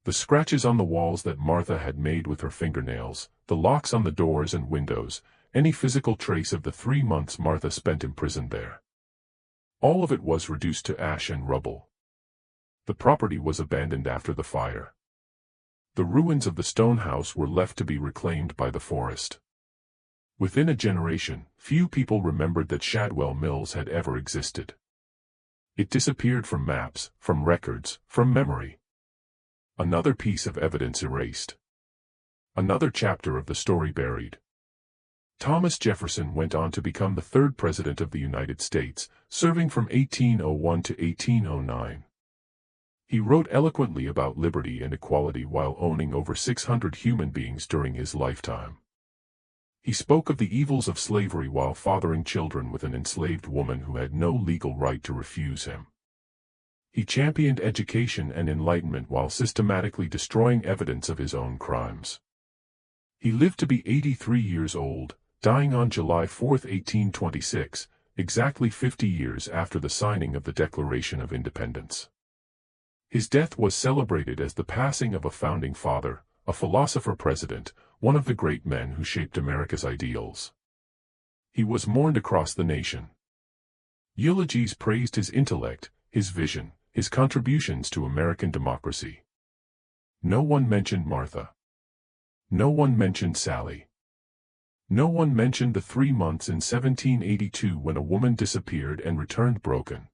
The scratches on the walls that Martha had made with her fingernails, the locks on the doors and windows, any physical trace of the 3 months Martha spent imprisoned there. All of it was reduced to ash and rubble. The property was abandoned after the fire. The ruins of the stone house were left to be reclaimed by the forest. Within a generation, few people remembered that Shadwell Mills had ever existed. It disappeared from maps, from records, from memory. Another piece of evidence erased. Another chapter of the story buried. Thomas Jefferson went on to become the 3rd President of the United States, serving from 1801 to 1809. He wrote eloquently about liberty and equality while owning over 600 human beings during his lifetime. He spoke of the evils of slavery while fathering children with an enslaved woman who had no legal right to refuse him. He championed education and enlightenment while systematically destroying evidence of his own crimes. He lived to be 83 years old, dying on July 4, 1826, exactly 50 years after the signing of the Declaration of Independence. His death was celebrated as the passing of a founding father, a philosopher-president, one of the great men who shaped America's ideals. He was mourned across the nation. Eulogies praised his intellect, his vision, his contributions to American democracy. No one mentioned Martha. No one mentioned Sally. No one mentioned the 3 months in 1782 when a woman disappeared and returned broken.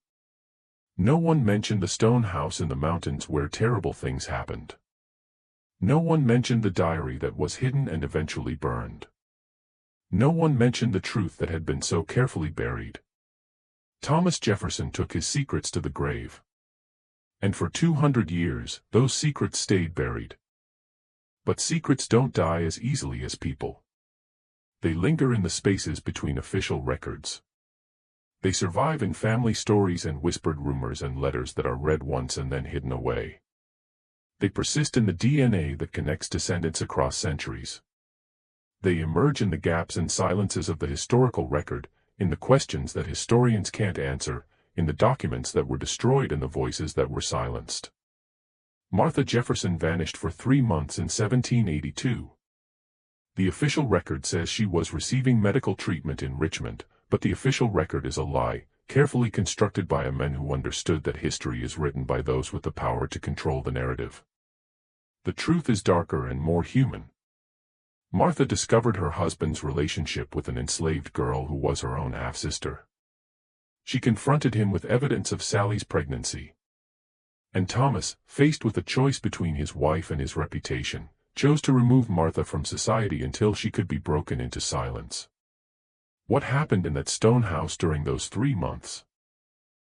No one mentioned the stone house in the mountains where terrible things happened. No one mentioned the diary that was hidden and eventually burned. No one mentioned the truth that had been so carefully buried. Thomas Jefferson took his secrets to the grave. And for 200 years, those secrets stayed buried. But secrets don't die as easily as people. They linger in the spaces between official records. They survive in family stories and whispered rumors and letters that are read once and then hidden away. They persist in the DNA that connects descendants across centuries. They emerge in the gaps and silences of the historical record, in the questions that historians can't answer, in the documents that were destroyed and the voices that were silenced. Martha Jefferson vanished for 3 months in 1782. The official record says she was receiving medical treatment in Richmond, but the official record is a lie, carefully constructed by a man who understood that history is written by those with the power to control the narrative. The truth is darker and more human. Martha discovered her husband's relationship with an enslaved girl who was her own half-sister. She confronted him with evidence of Sally's pregnancy. And Thomas, faced with a choice between his wife and his reputation, chose to remove Martha from society until she could be broken into silence. What happened in that stone house during those 3 months?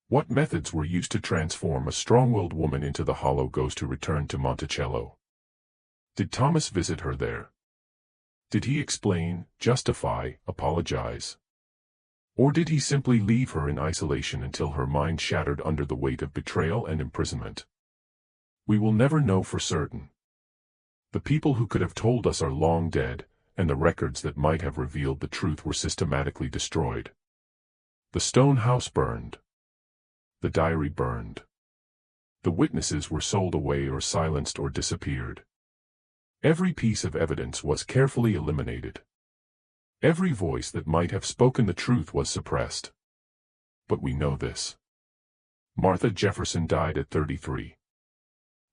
What methods were used to transform a strong-willed woman into the hollow ghost who returned to Monticello? Did Thomas visit her there? Did he explain, justify, apologize? Or did he simply leave her in isolation until her mind shattered under the weight of betrayal and imprisonment? We will never know for certain. The people who could have told us are long dead, and the records that might have revealed the truth were systematically destroyed. The stone house burned. The diary burned. The witnesses were sold away or silenced or disappeared. Every piece of evidence was carefully eliminated. Every voice that might have spoken the truth was suppressed. But we know this. Martha Jefferson died at 33.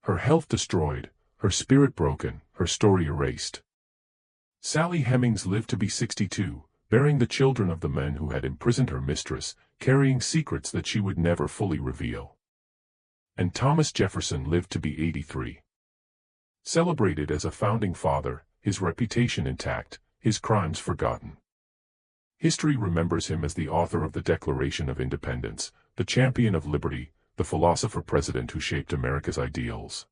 Her health destroyed, her spirit broken, her story erased. Sally Hemings lived to be 62, bearing the children of the men who had imprisoned her mistress, carrying secrets that she would never fully reveal. And Thomas Jefferson lived to be 83. Celebrated as a founding father, his reputation intact, his crimes forgotten. History remembers him as the author of the Declaration of Independence, the champion of liberty, the philosopher-president who shaped America's ideals.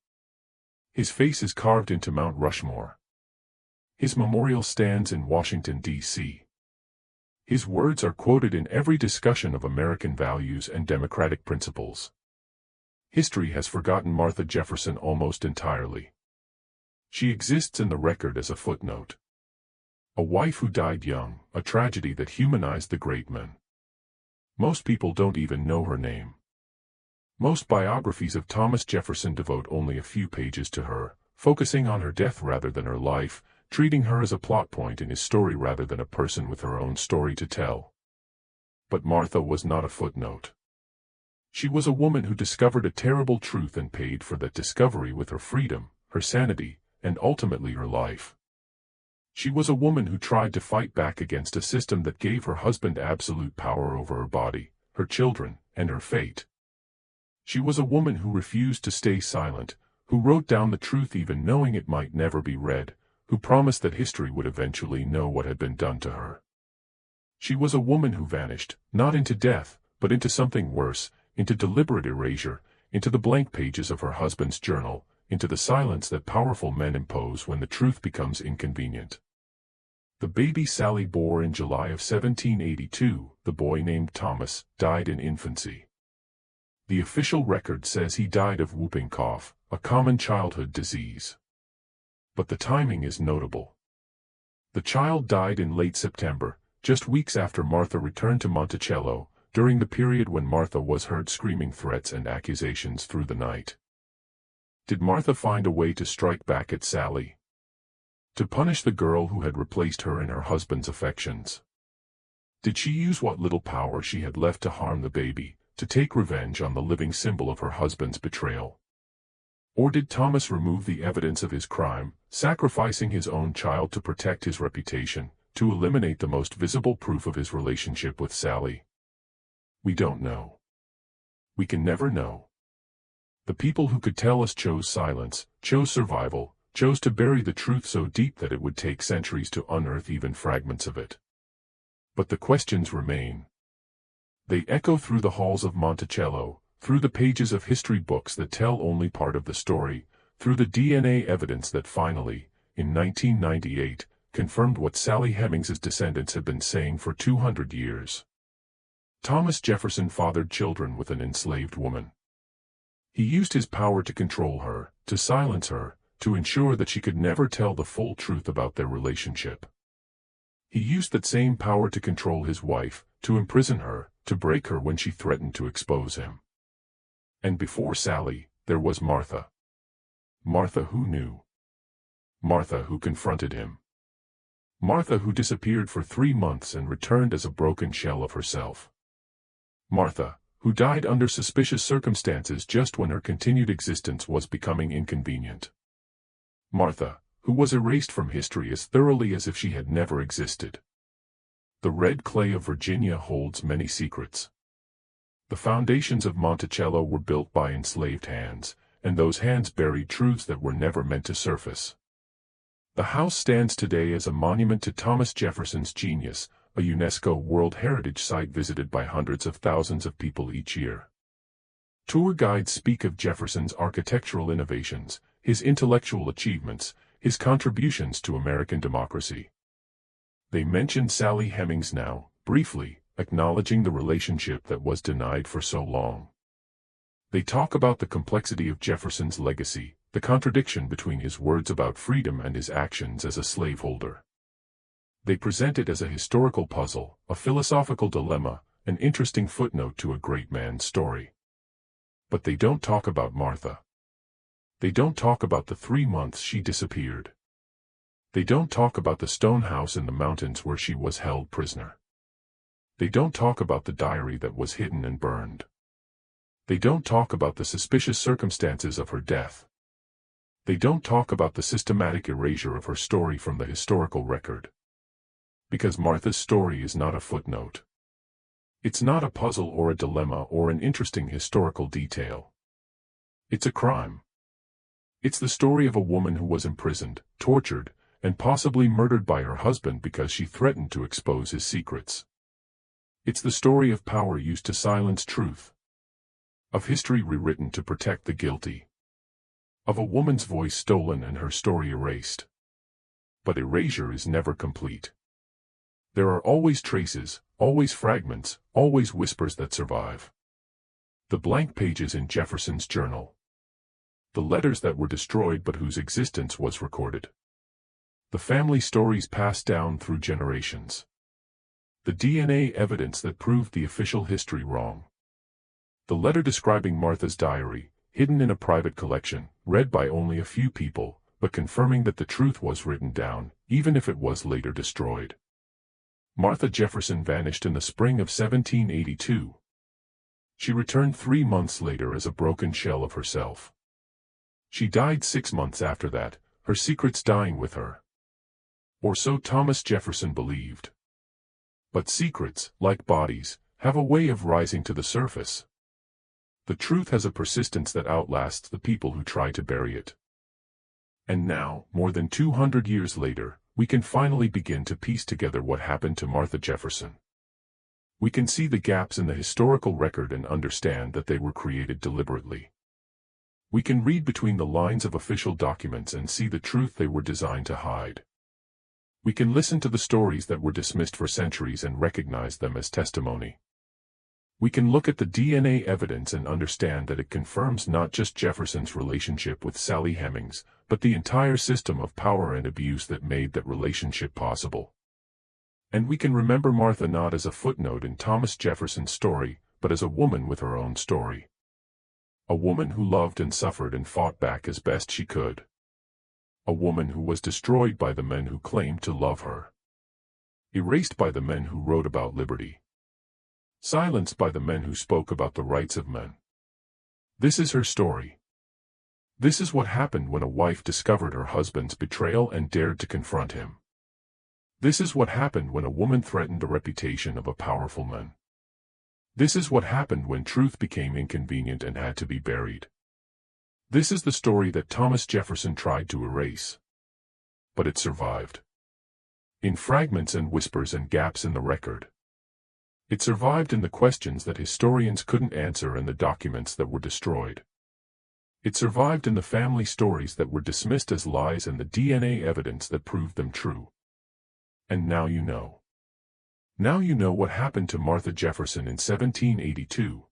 His face is carved into Mount Rushmore. His memorial stands in Washington, D.C. His words are quoted in every discussion of American values and democratic principles. History has forgotten Martha Jefferson almost entirely. She exists in the record as a footnote. A wife who died young, a tragedy that humanized the great men. Most people don't even know her name. Most biographies of Thomas Jefferson devote only a few pages to her, focusing on her death rather than her life, treating her as a plot point in his story rather than a person with her own story to tell. But Martha was not a footnote. She was a woman who discovered a terrible truth and paid for that discovery with her freedom, her sanity, and ultimately her life. She was a woman who tried to fight back against a system that gave her husband absolute power over her body, her children, and her fate. She was a woman who refused to stay silent, who wrote down the truth even knowing it might never be read, who promised that history would eventually know what had been done to her. She was a woman who vanished, not into death, but into something worse, into deliberate erasure, into the blank pages of her husband's journal, into the silence that powerful men impose when the truth becomes inconvenient. The baby Sally bore in July of 1782, the boy named Thomas, died in infancy. The official record says he died of whooping cough, a common childhood disease. But the timing is notable. The child died in late September, just weeks after Martha returned to Monticello, during the period when Martha was heard screaming threats and accusations through the night. Did Martha find a way to strike back at Sally? To punish the girl who had replaced her in her husband's affections? Did she use what little power she had left to harm the baby, to take revenge on the living symbol of her husband's betrayal? Or did Thomas remove the evidence of his crime, sacrificing his own child to protect his reputation, to eliminate the most visible proof of his relationship with Sally? We don't know. We can never know. The people who could tell us chose silence, chose survival, chose to bury the truth so deep that it would take centuries to unearth even fragments of it. But the questions remain. They echo through the halls of Monticello, through the pages of history books that tell only part of the story, through the DNA evidence that finally, in 1998, confirmed what Sally Hemings's descendants had been saying for 200 years. Thomas Jefferson fathered children with an enslaved woman. He used his power to control her, to silence her, to ensure that she could never tell the full truth about their relationship. He used that same power to control his wife, to imprison her, to break her when she threatened to expose him. And before Sally, there was Martha. Martha who knew. Martha who confronted him. Martha who disappeared for 3 months and returned as a broken shell of herself. Martha, who died under suspicious circumstances just when her continued existence was becoming inconvenient. Martha, who was erased from history as thoroughly as if she had never existed. The red clay of Virginia holds many secrets. The foundations of Monticello were built by enslaved hands, and those hands buried truths that were never meant to surface. The house stands today as a monument to Thomas Jefferson's genius, a UNESCO World Heritage Site visited by hundreds of thousands of people each year. Tour guides speak of Jefferson's architectural innovations, his intellectual achievements, his contributions to American democracy. They mention Sally Hemings now, briefly, acknowledging the relationship that was denied for so long. They talk about the complexity of Jefferson's legacy, the contradiction between his words about freedom and his actions as a slaveholder. They present it as a historical puzzle, a philosophical dilemma, an interesting footnote to a great man's story. But they don't talk about Martha. They don't talk about the 3 months she disappeared. They don't talk about the stone house in the mountains where she was held prisoner. They don't talk about the diary that was hidden and burned. They don't talk about the suspicious circumstances of her death. They don't talk about the systematic erasure of her story from the historical record. Because Martha's story is not a footnote. It's not a puzzle or a dilemma or an interesting historical detail. It's a crime. It's the story of a woman who was imprisoned, tortured, and possibly murdered by her husband because she threatened to expose his secrets. It's the story of power used to silence truth. Of history rewritten to protect the guilty. Of a woman's voice stolen and her story erased. But erasure is never complete. There are always traces, always fragments, always whispers that survive. The blank pages in Jefferson's journal. The letters that were destroyed but whose existence was recorded. The family stories passed down through generations. The DNA evidence that proved the official history wrong. The letter describing Martha's diary, hidden in a private collection, read by only a few people, but confirming that the truth was written down, even if it was later destroyed. Martha Jefferson vanished in the spring of 1782. She returned 3 months later as a broken shell of herself. She died 6 months after that, her secrets dying with her. Or so Thomas Jefferson believed. But secrets, like bodies, have a way of rising to the surface. The truth has a persistence that outlasts the people who try to bury it. And now, more than 200 years later, we can finally begin to piece together what happened to Martha Jefferson. We can see the gaps in the historical record and understand that they were created deliberately. We can read between the lines of official documents and see the truth they were designed to hide. We can listen to the stories that were dismissed for centuries and recognize them as testimony. We can look at the DNA evidence and understand that it confirms not just Jefferson's relationship with Sally Hemings, but the entire system of power and abuse that made that relationship possible. And we can remember Martha not as a footnote in Thomas Jefferson's story, but as a woman with her own story. A woman who loved and suffered and fought back as best she could. A woman who was destroyed by the men who claimed to love her. Erased by the men who wrote about liberty. Silenced by the men who spoke about the rights of men. This is her story. This is what happened when a wife discovered her husband's betrayal and dared to confront him. This is what happened when a woman threatened the reputation of a powerful man. This is what happened when truth became inconvenient and had to be buried. This is the story that Thomas Jefferson tried to erase. But it survived. In fragments and whispers and gaps in the record. It survived in the questions that historians couldn't answer and the documents that were destroyed. It survived in the family stories that were dismissed as lies and the DNA evidence that proved them true. And now you know. Now you know what happened to Martha Jefferson in 1782.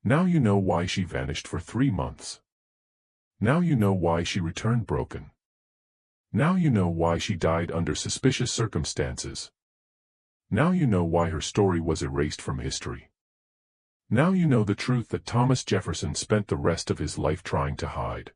Now you know why she vanished for 3 months. Now you know why she returned broken. Now you know why she died under suspicious circumstances. Now you know why her story was erased from history. Now you know the truth that Thomas Jefferson spent the rest of his life trying to hide.